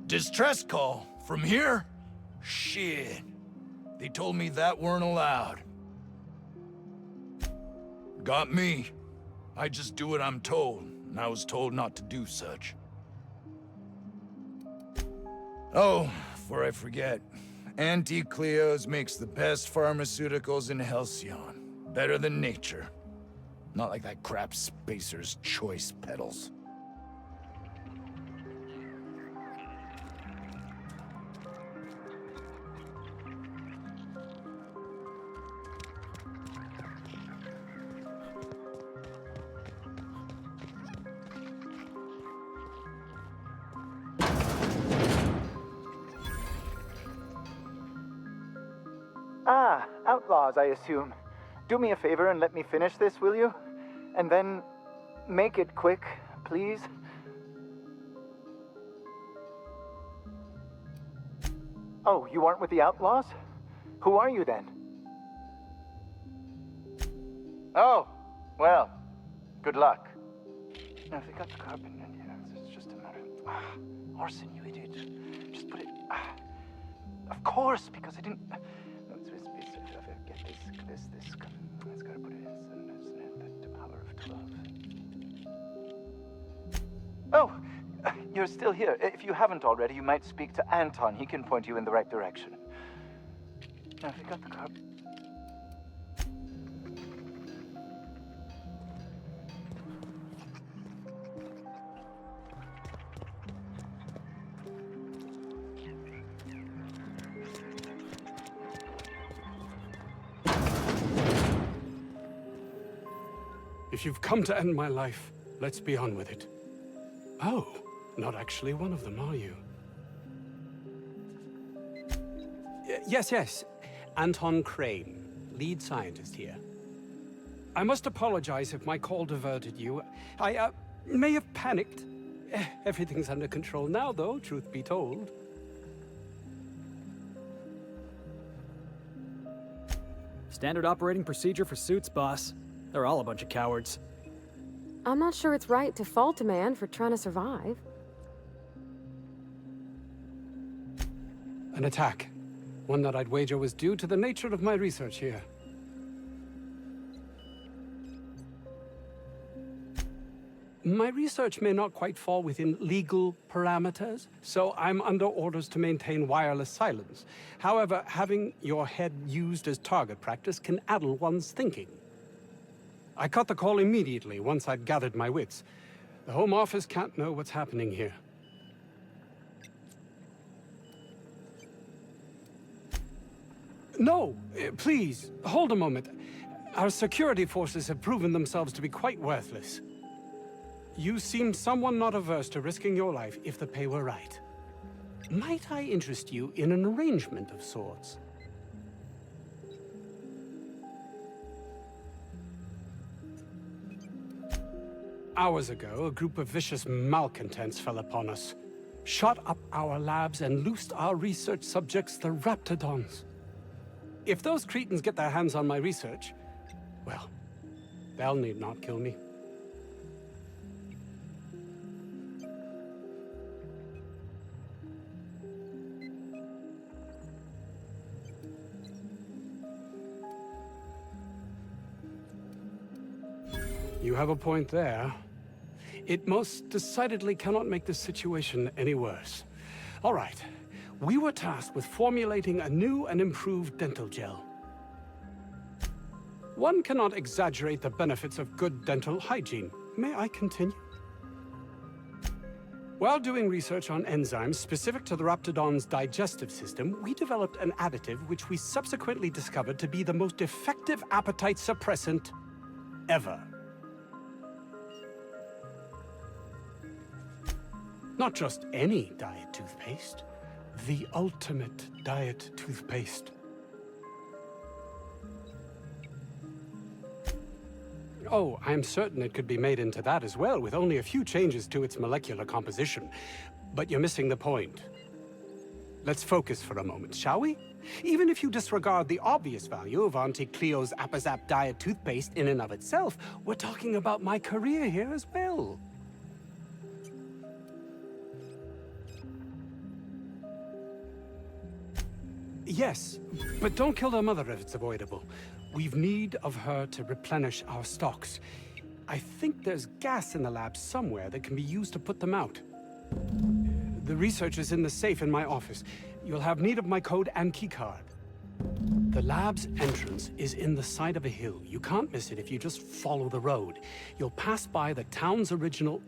Distress call? From here? Shit. They told me that weren't allowed. Got me. I just do what I'm told, and I was told not to do such. Oh, before I forget, Auntie Cleo's makes the best pharmaceuticals in Halcyon. Better than nature. Not like that crap Spacer's Choice peddles. outlaws, I assume. Do me a favor and let me finish this, will you? And then make it quick, please. Oh, you aren't with the outlaws? Who are you then? Oh, well, good luck. Now, if they got the carpet in here, it's just a matter of... Orson, you idiot. Just put it... Of course, because I didn't... Get this. It's gotta put it in. The power of 12. Oh, you're still here. If you haven't already, you might speak to Anton. He can point you in the right direction. Now, if you got the carpet... If you've come to end my life, let's be on with it. Oh, not actually one of them, are you? Yes. Anton Crane, lead scientist here. I must apologize if my call diverted you. I may have panicked. Everything's under control now, though, truth be told. Standard operating procedure for suits, boss. They're all a bunch of cowards. I'm not sure it's right to fault a man for trying to survive. An attack. One that I'd wager was due to the nature of my research here. My research may not quite fall within legal parameters, so I'm under orders to maintain wireless silence. However, having your head used as target practice can addle one's thinking. I caught the call immediately once I'd gathered my wits. The Home Office can't know what's happening here. No, please, hold a moment. Our security forces have proven themselves to be quite worthless. You seem someone not averse to risking your life if the pay were right. Might I interest you in an arrangement of sorts? Hours ago, a group of vicious malcontents fell upon us, shot up our labs and loosed our research subjects, the Raptidons. If those cretins get their hands on my research, well, they'll need not kill me. You have a point there. It most decidedly cannot make the situation any worse. All right. We were tasked with formulating a new and improved dental gel. One cannot exaggerate the benefits of good dental hygiene. May I continue? While doing research on enzymes specific to the Raptidon's digestive system, we developed an additive which we subsequently discovered to be the most effective appetite suppressant ever. Not just any diet toothpaste, the ultimate diet toothpaste. Oh, I'm certain it could be made into that as well, with only a few changes to its molecular composition. But you're missing the point. Let's focus for a moment, shall we? Even if you disregard the obvious value of Auntie Cleo's Appazap diet toothpaste in and of itself, we're talking about my career here as well. Yes, but don't kill her mother if it's avoidable. We've need of her to replenish our stocks. I think there's gas in the lab somewhere that can be used to put them out. The research is in the safe in my office. You'll have need of my code and keycard. The lab's entrance is in the side of a hill. You can't miss it if you just follow the road. You'll pass by the town's original...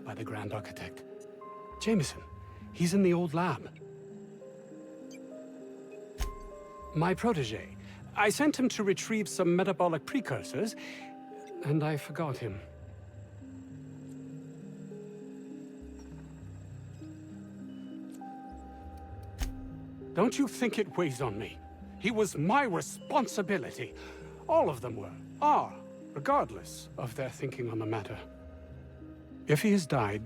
by the Grand Architect. Jameson. He's in the old lab. My protege. I sent him to retrieve some metabolic precursors, and I forgot him. Don't you think it weighs on me? He was my responsibility. All of them are, regardless of their thinking on the matter. If he has died,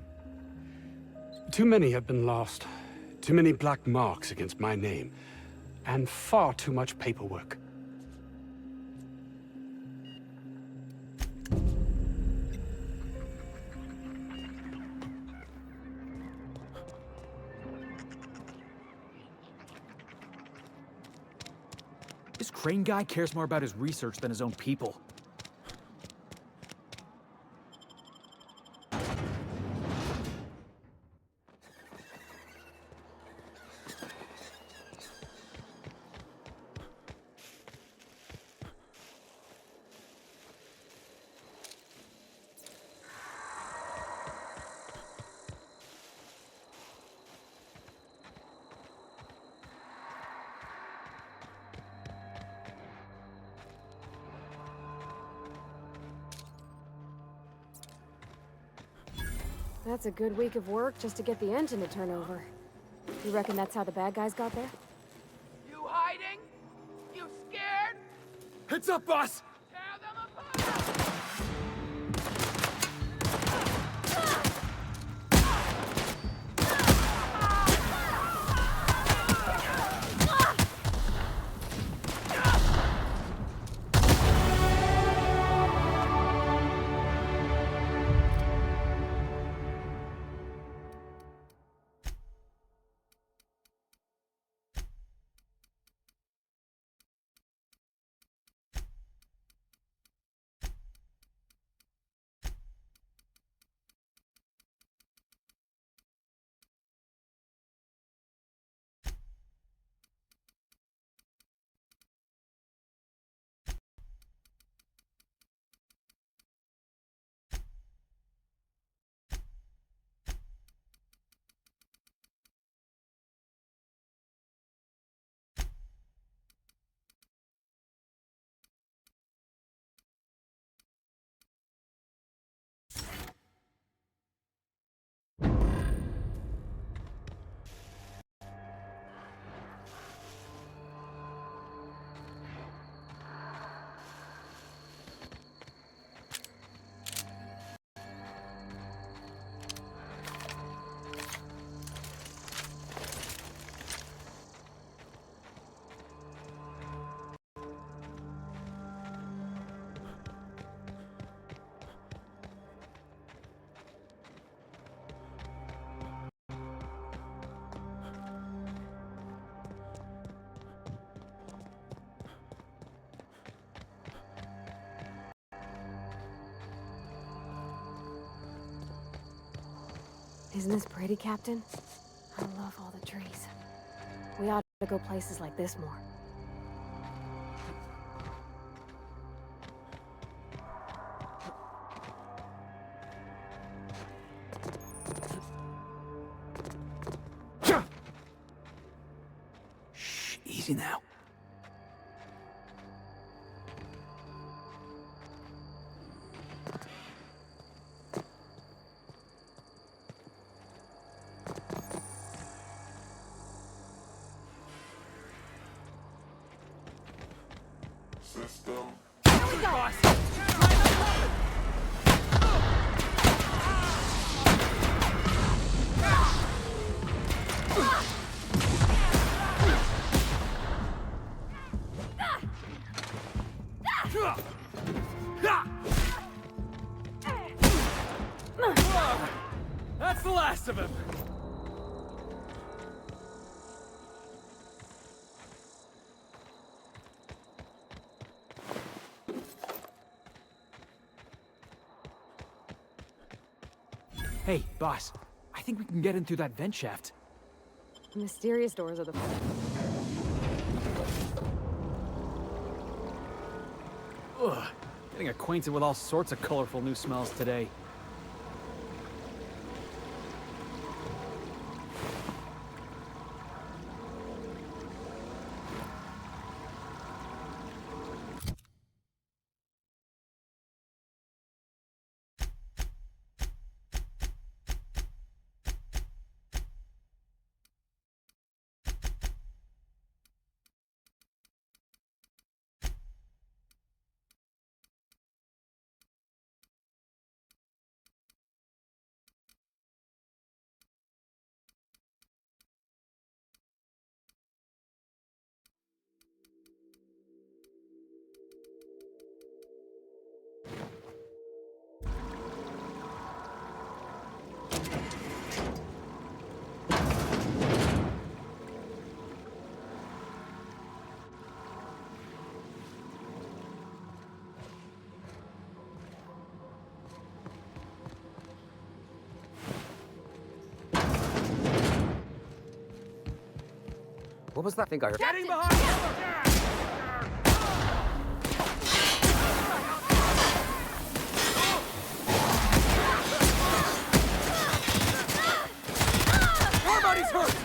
too many have been lost. Too many black marks against my name. And far too much paperwork. This Crane guy cares more about his research than his own people. That's a good week of work just to get the engine to turn over. You reckon that's how the bad guys got there? You hiding? You scared? Heads up, boss! Isn't this pretty, Captain? I love all the trees. We ought to go places like this more. Shh, easy now. System. That's the last of him. Hey, boss. I think we can get in through that vent shaft. Mysterious doors are the Ugh. Getting acquainted with all sorts of colorful new smells today. What was that thing I heard? Getting behind! Everybody's hurt!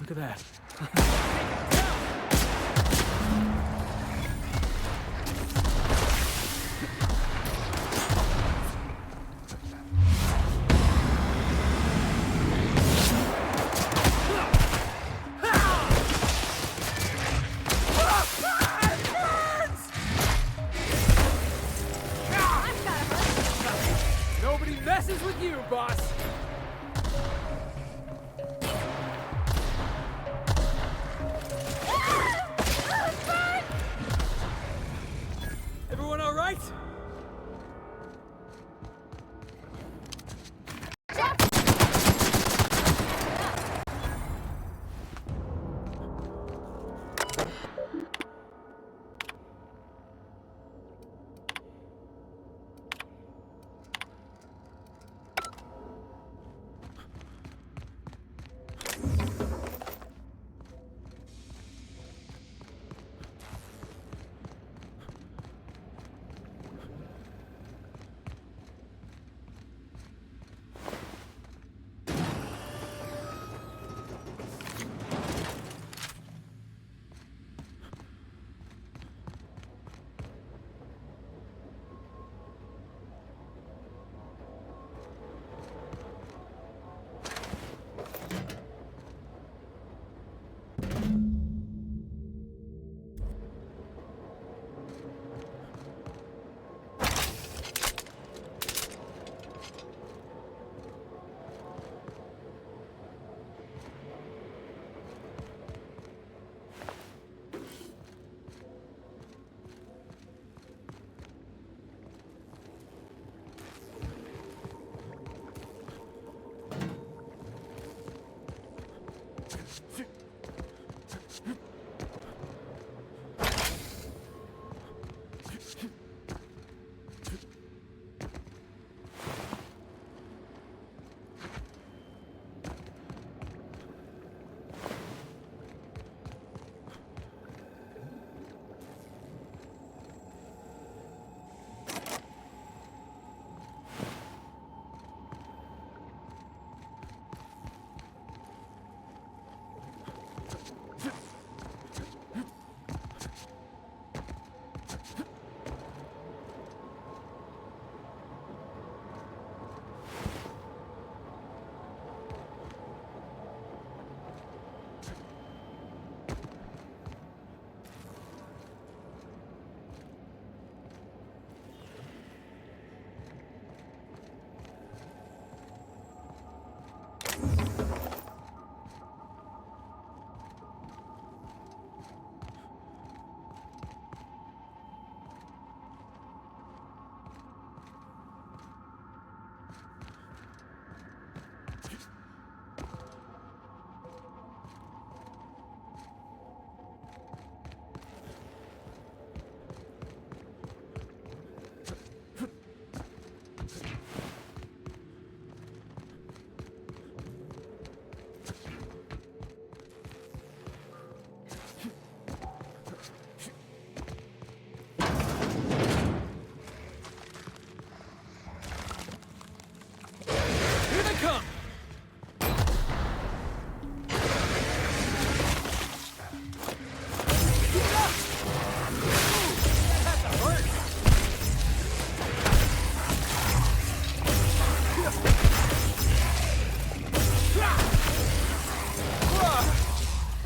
Look at that. Nobody messes with you, boss! Everyone all right?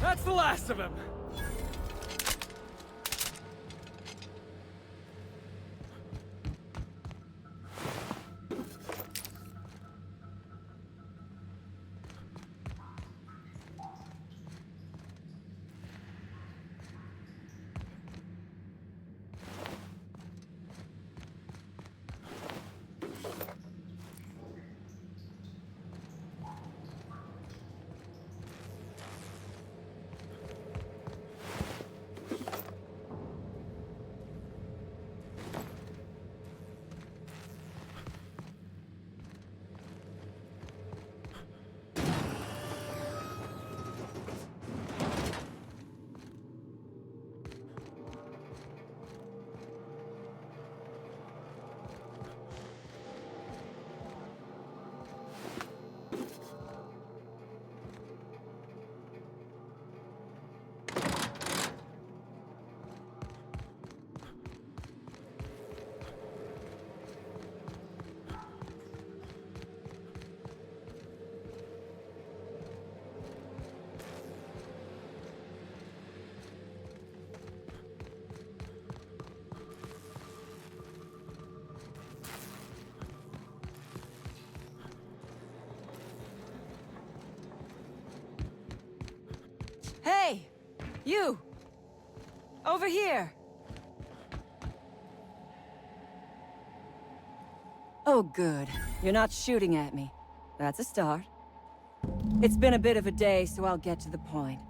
That's the last of him. Hey! You! Over here! Oh, good. You're not shooting at me. That's a start. It's been a bit of a day, so I'll get to the point.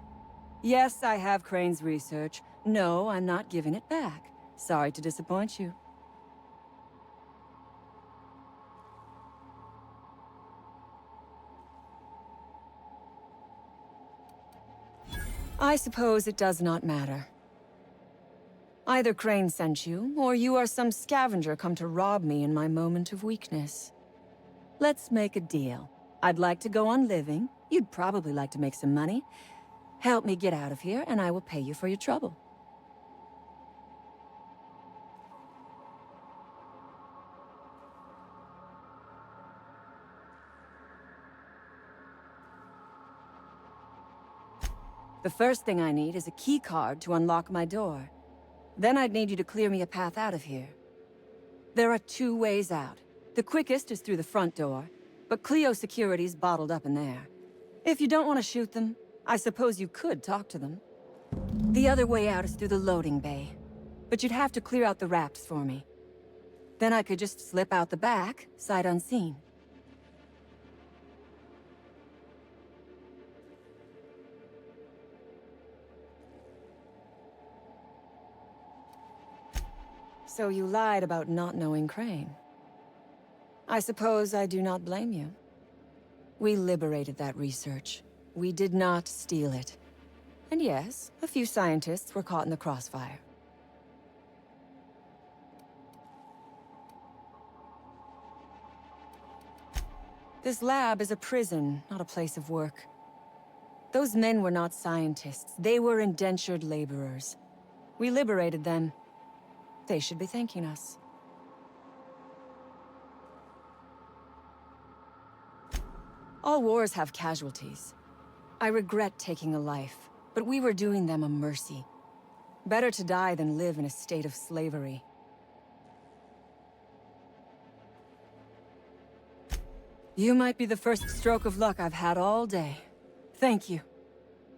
Yes, I have Crane's research. No, I'm not giving it back. Sorry to disappoint you. I suppose it does not matter. Either Crane sent you, or you are some scavenger come to rob me in my moment of weakness. Let's make a deal. I'd like to go on living. You'd probably like to make some money. Help me get out of here, and I will pay you for your trouble. The first thing I need is a key card to unlock my door. Then I'd need you to clear me a path out of here. There are 2 ways out. The quickest is through the front door, but Cleo security's bottled up in there. If you don't want to shoot them, I suppose you could talk to them. The other way out is through the loading bay, but you'd have to clear out the rafts for me. Then I could just slip out the back, sight unseen. So you lied about not knowing Crane. I suppose I do not blame you. We liberated that research. We did not steal it. And yes, a few scientists were caught in the crossfire. This lab is a prison, not a place of work. Those men were not scientists. They were indentured laborers. We liberated them. They should be thanking us. All wars have casualties. I regret taking a life, but we were doing them a mercy. Better to die than live in a state of slavery. You might be the first stroke of luck I've had all day. Thank you.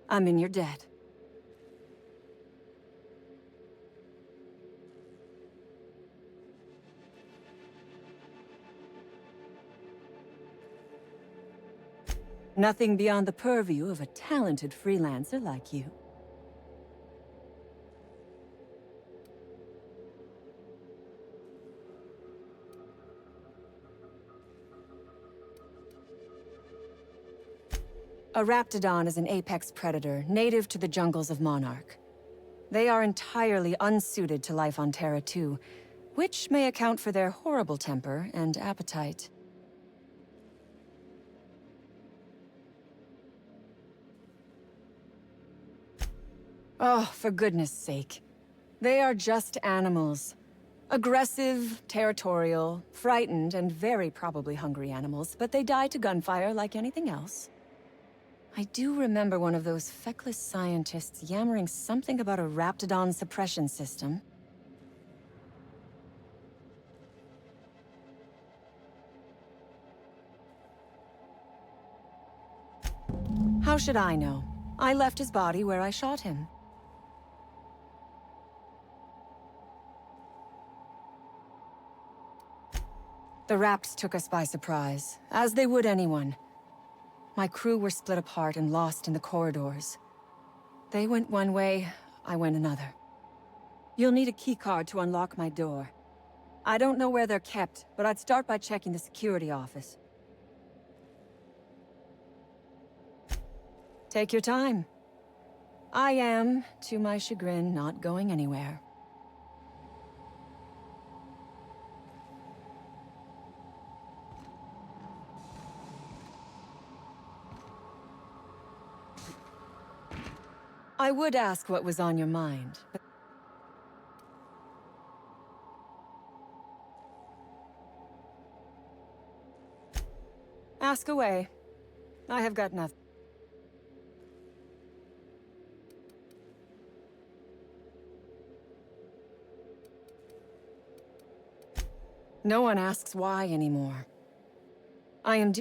I'm in your debt. Nothing beyond the purview of a talented freelancer like you. A raptidon is an apex predator, native to the jungles of Monarch. They are entirely unsuited to life on Terra 2, which may account for their horrible temper and appetite. Oh, for goodness sake. They are just animals. Aggressive, territorial, frightened, and very probably hungry animals, but they die to gunfire like anything else. I do remember one of those feckless scientists yammering something about a raptidon suppression system. How should I know? I left his body where I shot him. The Raps took us by surprise, as they would anyone. My crew were split apart and lost in the corridors. They went one way, I went another. You'll need a keycard to unlock my door. I don't know where they're kept, but I'd start by checking the security office. Take your time. I am, to my chagrin, not going anywhere. I would ask what was on your mind, but... Ask away. I have got nothing. No one asks why anymore. I am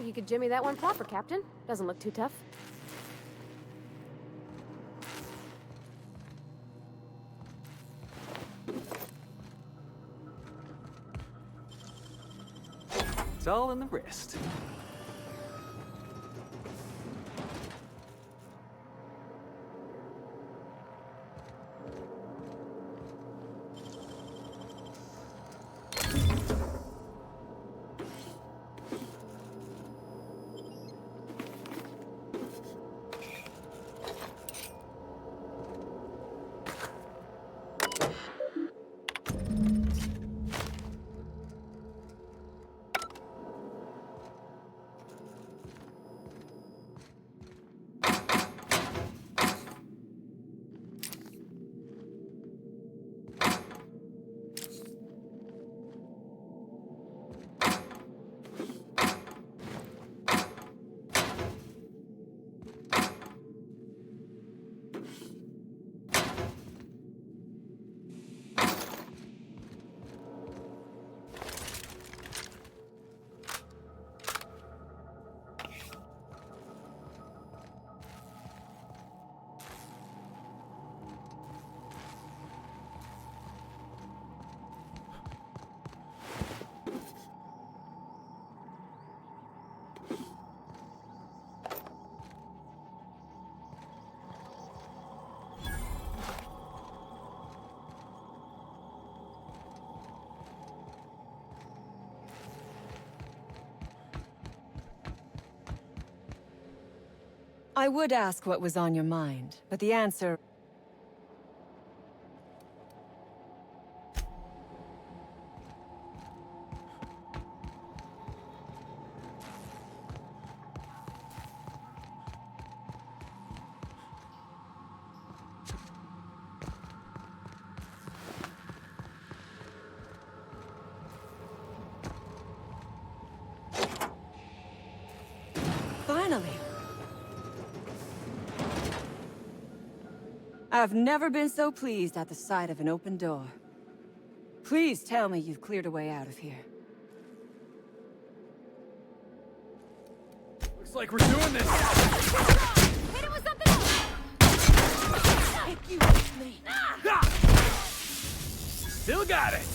you could jimmy that one proper, Captain. Doesn't look too tough. It's all in the wrist. I would ask what was on your mind, but the answer... Finally! I've never been so pleased at the sight of an open door. Please tell me you've cleared a way out of here. Looks like we're doing this. Hit him with something else! Take you with me. Still got it.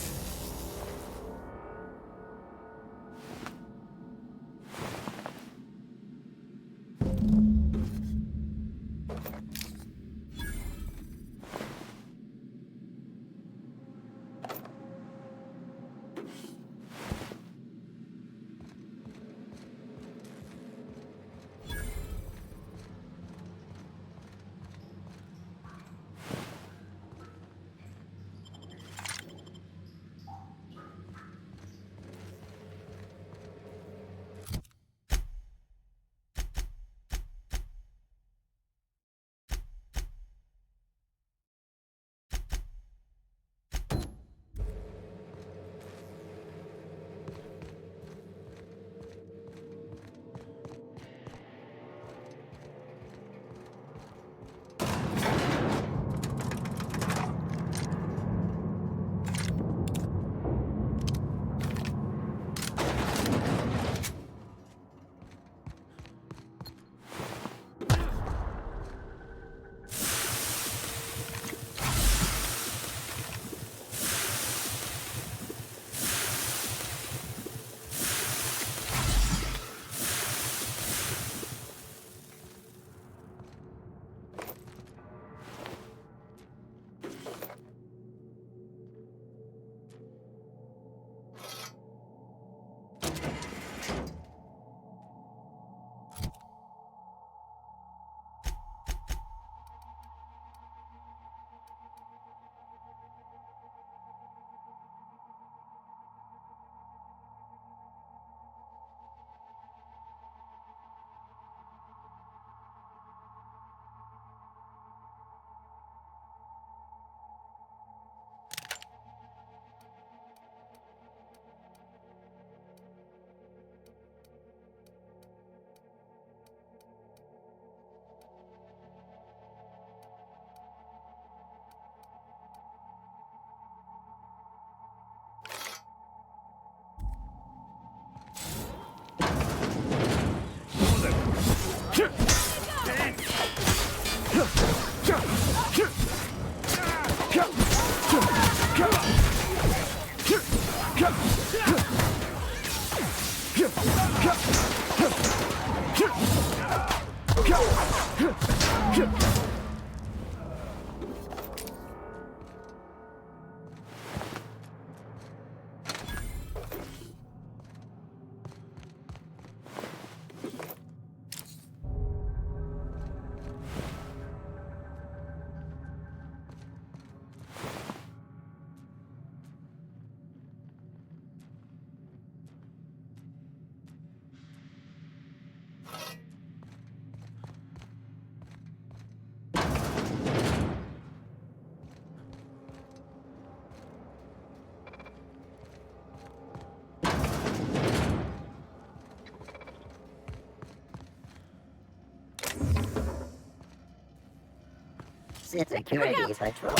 Security patrol.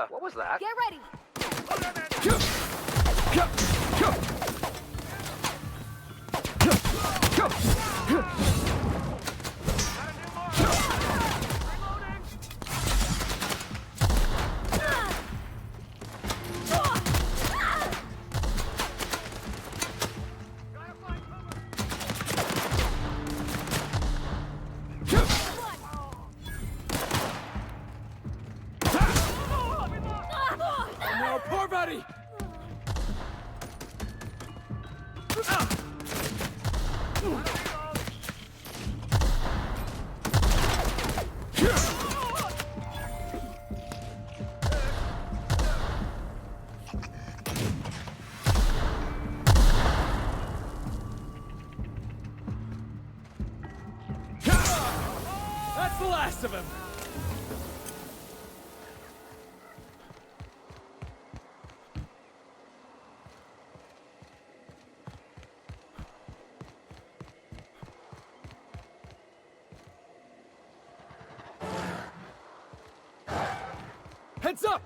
What was that? Get ready! No, poor buddy! That's the last of him! Heads up!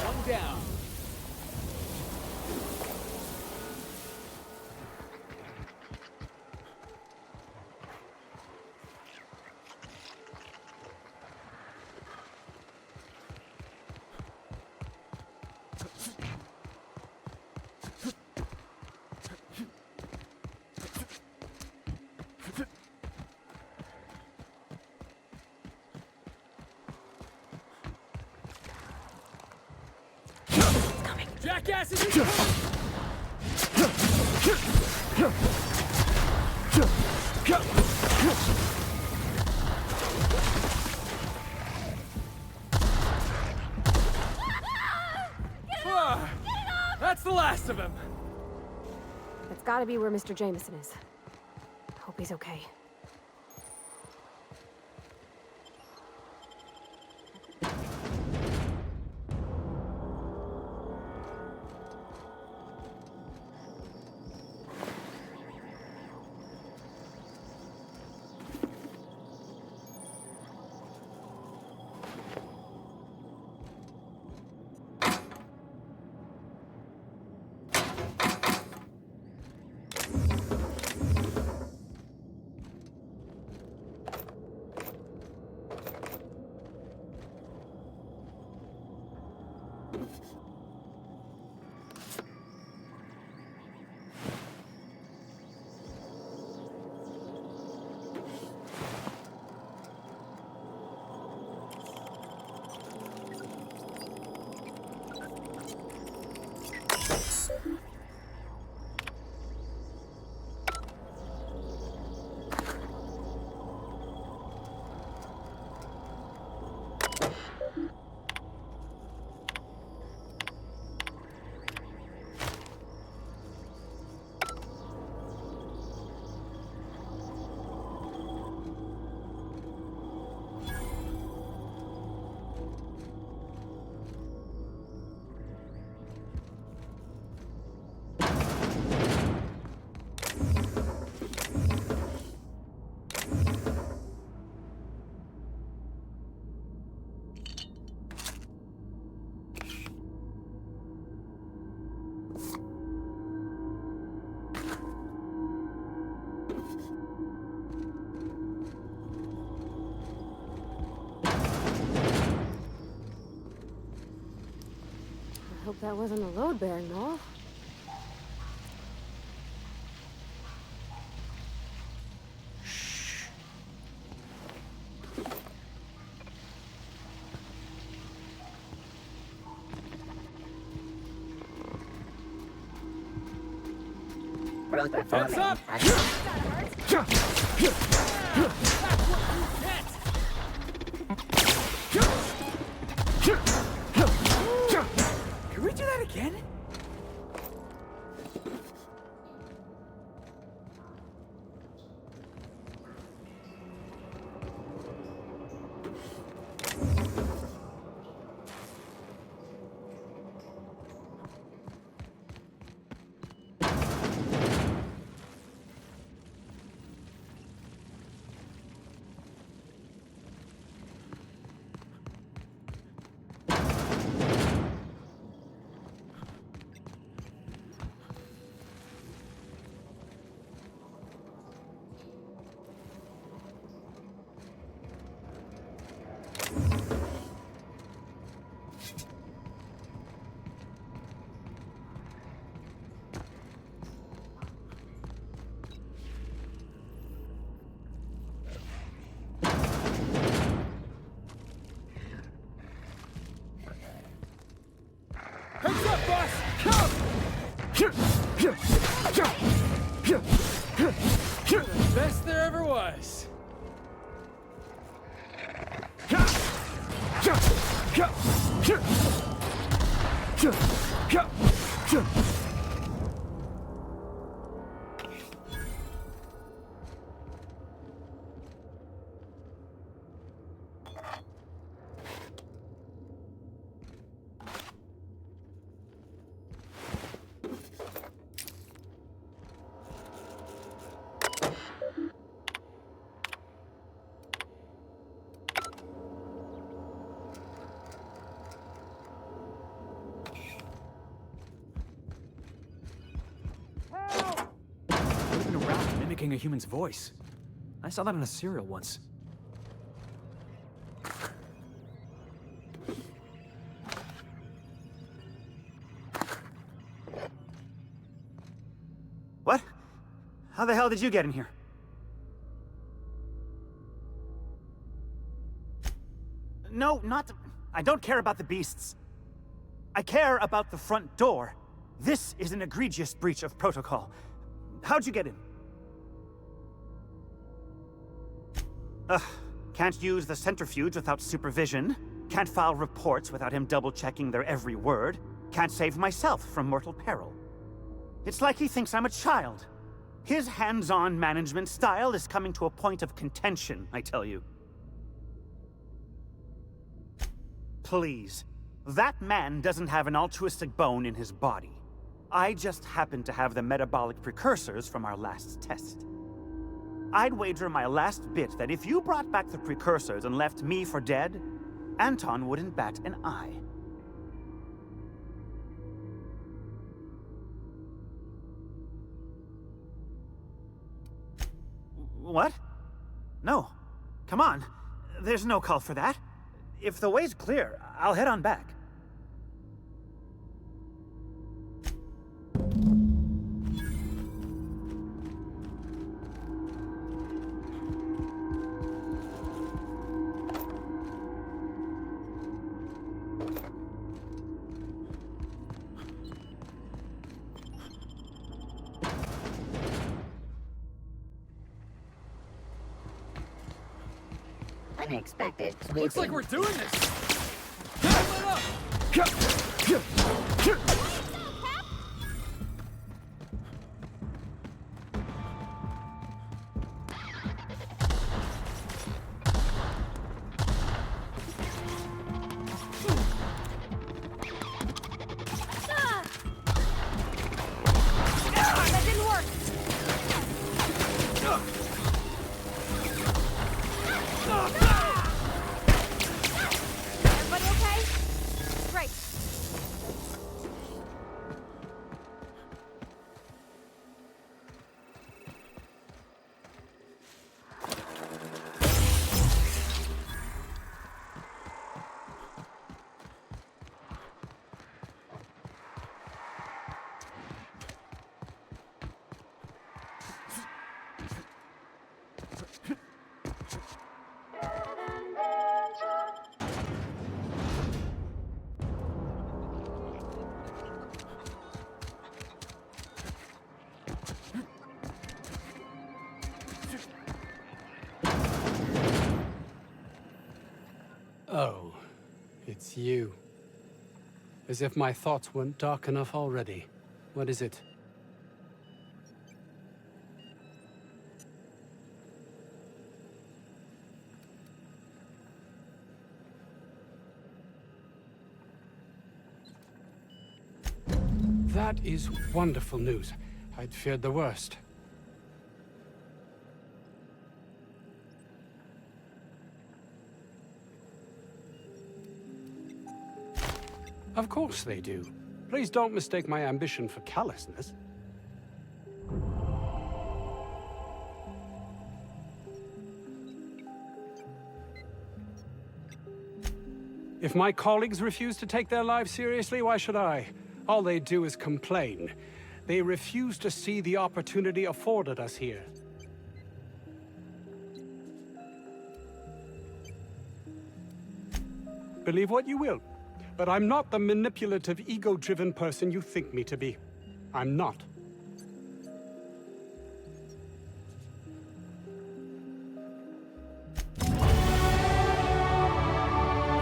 One down. Jackasses! That's the last of him! That's gotta be where Mr. Jameson is. Hope he's okay. Hope that wasn't a load-bearing ball. Heads up! Can we do that again? Heads up, boss! The best there ever was. Mimicking a human's voice. I saw that in a serial once. What? How the hell did you get in here? No, not... I don't care about the beasts. I care about the front door. This is an egregious breach of protocol. How'd you get in? Can't use the centrifuge without supervision. Can't file reports without him double-checking their every word. Can't save myself from mortal peril. It's like he thinks I'm a child. His hands-on management style is coming to a point of contention, I tell you. Please. That man doesn't have an altruistic bone in his body. I just happen to have the metabolic precursors from our last test. I'd wager my last bit that if you brought back the precursors and left me for dead, Anton wouldn't bat an eye. What? No. Come on. There's no call for that. If the way's clear, I'll head on back. Unexpected. Looks like we're doing this. That didn't work. Everybody okay? Great. Oh, it's you. As if my thoughts weren't dark enough already. What is it? That is wonderful news. I'd feared the worst. Of course they do. Please don't mistake my ambition for callousness. If my colleagues refuse to take their lives seriously, why should I? All they do is complain. They refuse to see the opportunity afforded us here. Believe what you will, but I'm not the manipulative, ego-driven person you think me to be. I'm not.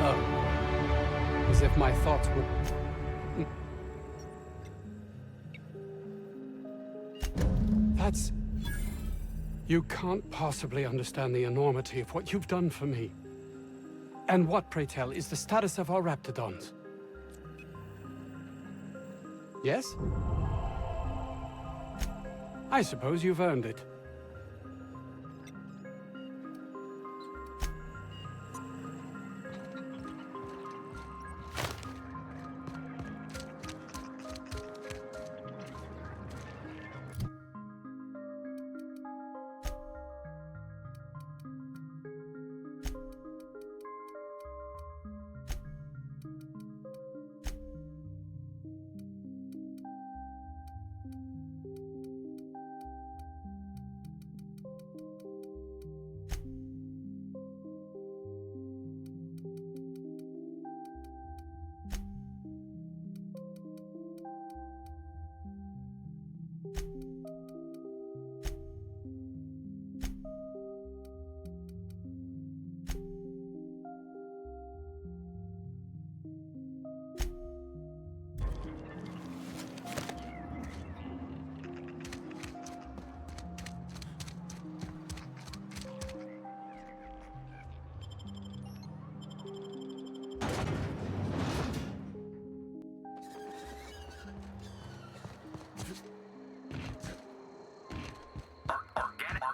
Oh. As if my thoughts would... That's... You can't possibly understand the enormity of what you've done for me. And what, pray tell, is the status of our raptidons? Yes? I suppose you've earned it.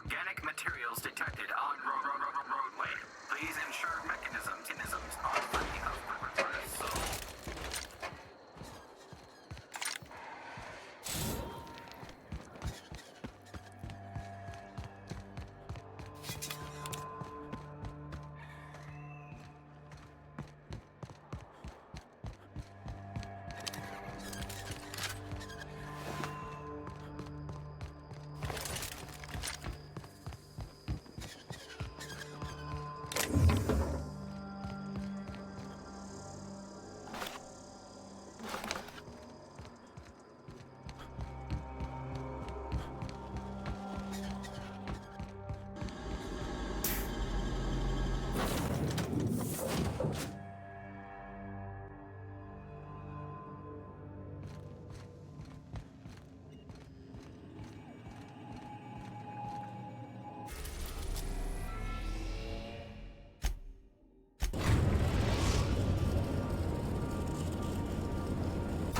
Organic materials detected on roadway. Please ensure mechanisms are free of precursors.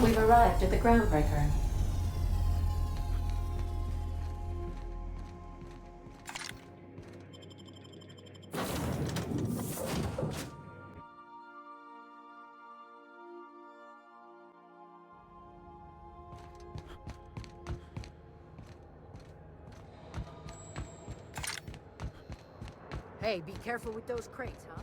We've arrived at the groundbreaker. Hey, be careful with those crates, huh?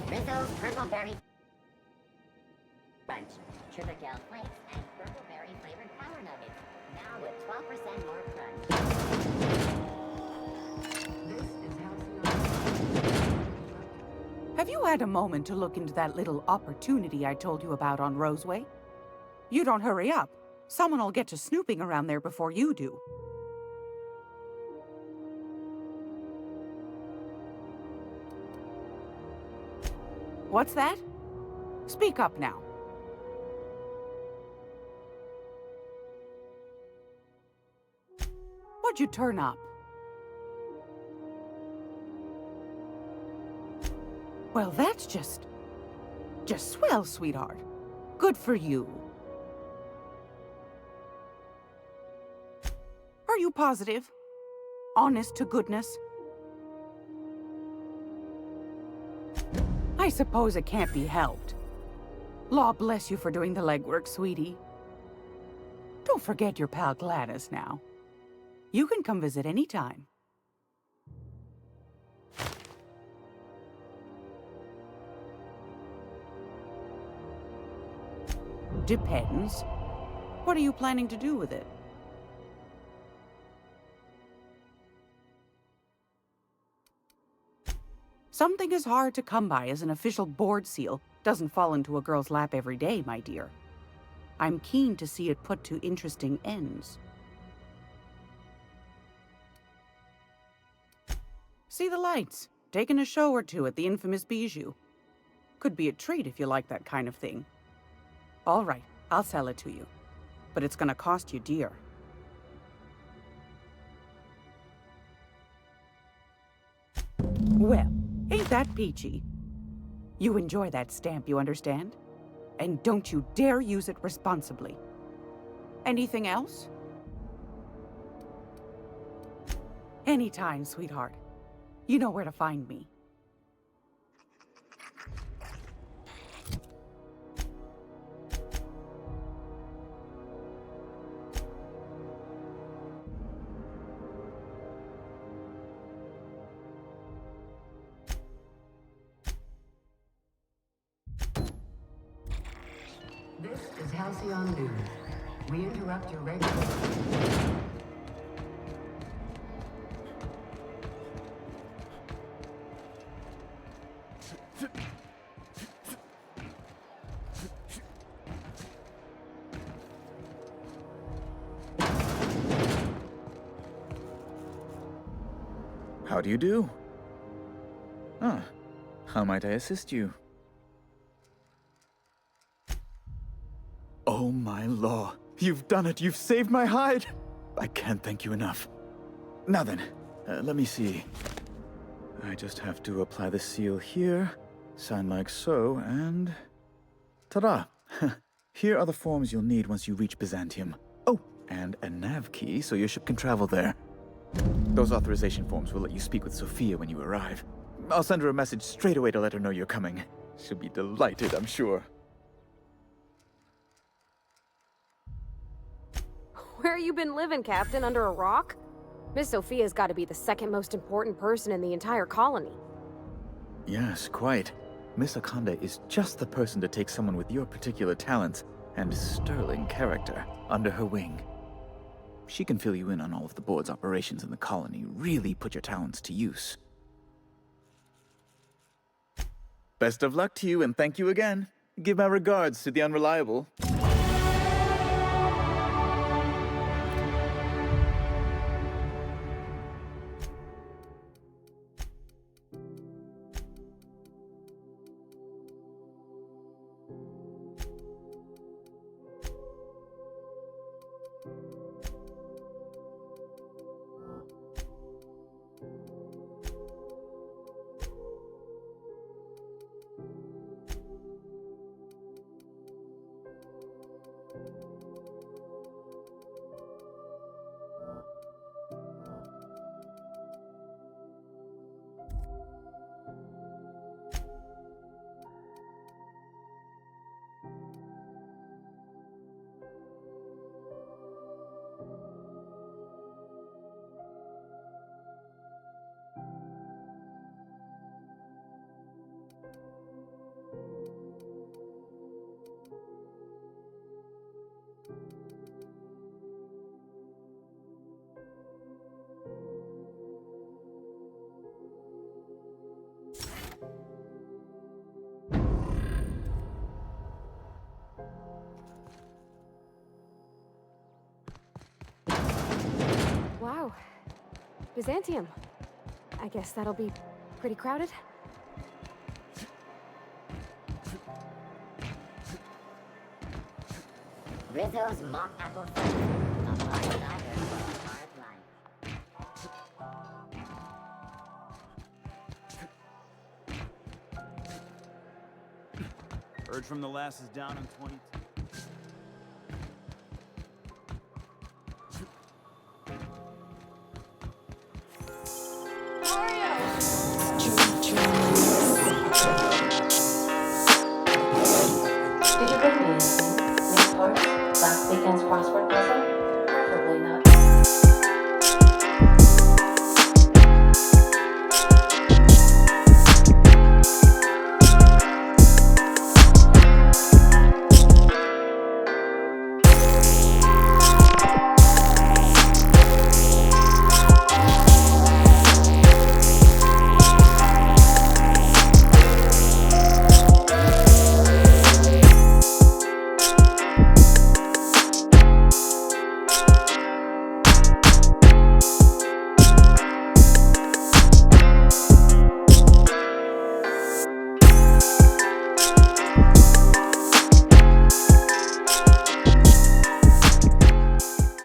Rizzo's Purpleberry Bunch, Triple Flakes, and Purpleberry flavored power nuggets. Now with 12% more crunch. Have you had a moment to look into that little opportunity I told you about on Roseway? You don't hurry up, someone will get to snooping around there before you do. What's that? Speak up now. What'd you turn up? Well, that's just swell, sweetheart. Good for you. Are you positive? Honest to goodness? I suppose it can't be helped. Law bless you for doing the legwork, sweetie. Don't forget your pal Gladys now. You can come visit anytime. Depends. What are you planning to do with it? Something as hard to come by as an official board seal doesn't fall into a girl's lap every day, my dear. I'm keen to see it put to interesting ends. See the lights. Taking a show or two at the infamous Bijou. Could be a treat if you like that kind of thing. All right, I'll sell it to you. But it's gonna cost you dear. Well, ain't that peachy? You enjoy that stamp, you understand? And don't you dare use it responsibly. Anything else? Anytime, sweetheart. You know where to find me. This is Halcyon News. We interrupt your regular... How do you do? Ah, how might I assist you? Oh my law, you've done it, you've saved my hide! I can't thank you enough. Now then, let me see. I just have to apply the seal here, sign like so, and... ta-da! Here are the forms you'll need once you reach Byzantium. Oh, and a nav key so your ship can travel there. Those authorization forms will let you speak with Sophia when you arrive. I'll send her a message straight away to let her know you're coming. She'll be delighted, I'm sure. Where you been living, Captain? Under a rock? Miss Sophia's got to be the second most important person in the entire colony. Yes, quite. Miss Akonda is just the person to take someone with your particular talents and sterling character under her wing. She can fill you in on all of the board's operations in the colony, really put your talents to use. Best of luck to you, and thank you again. Give my regards to the Unreliable. Byzantium. I guess that'll be pretty crowded. Rizzo's mock apple cider. A hard cider for a hard life. Heard from the lasses down in 22. Did you bring me anything? New toys? Last weekend's crossword puzzle?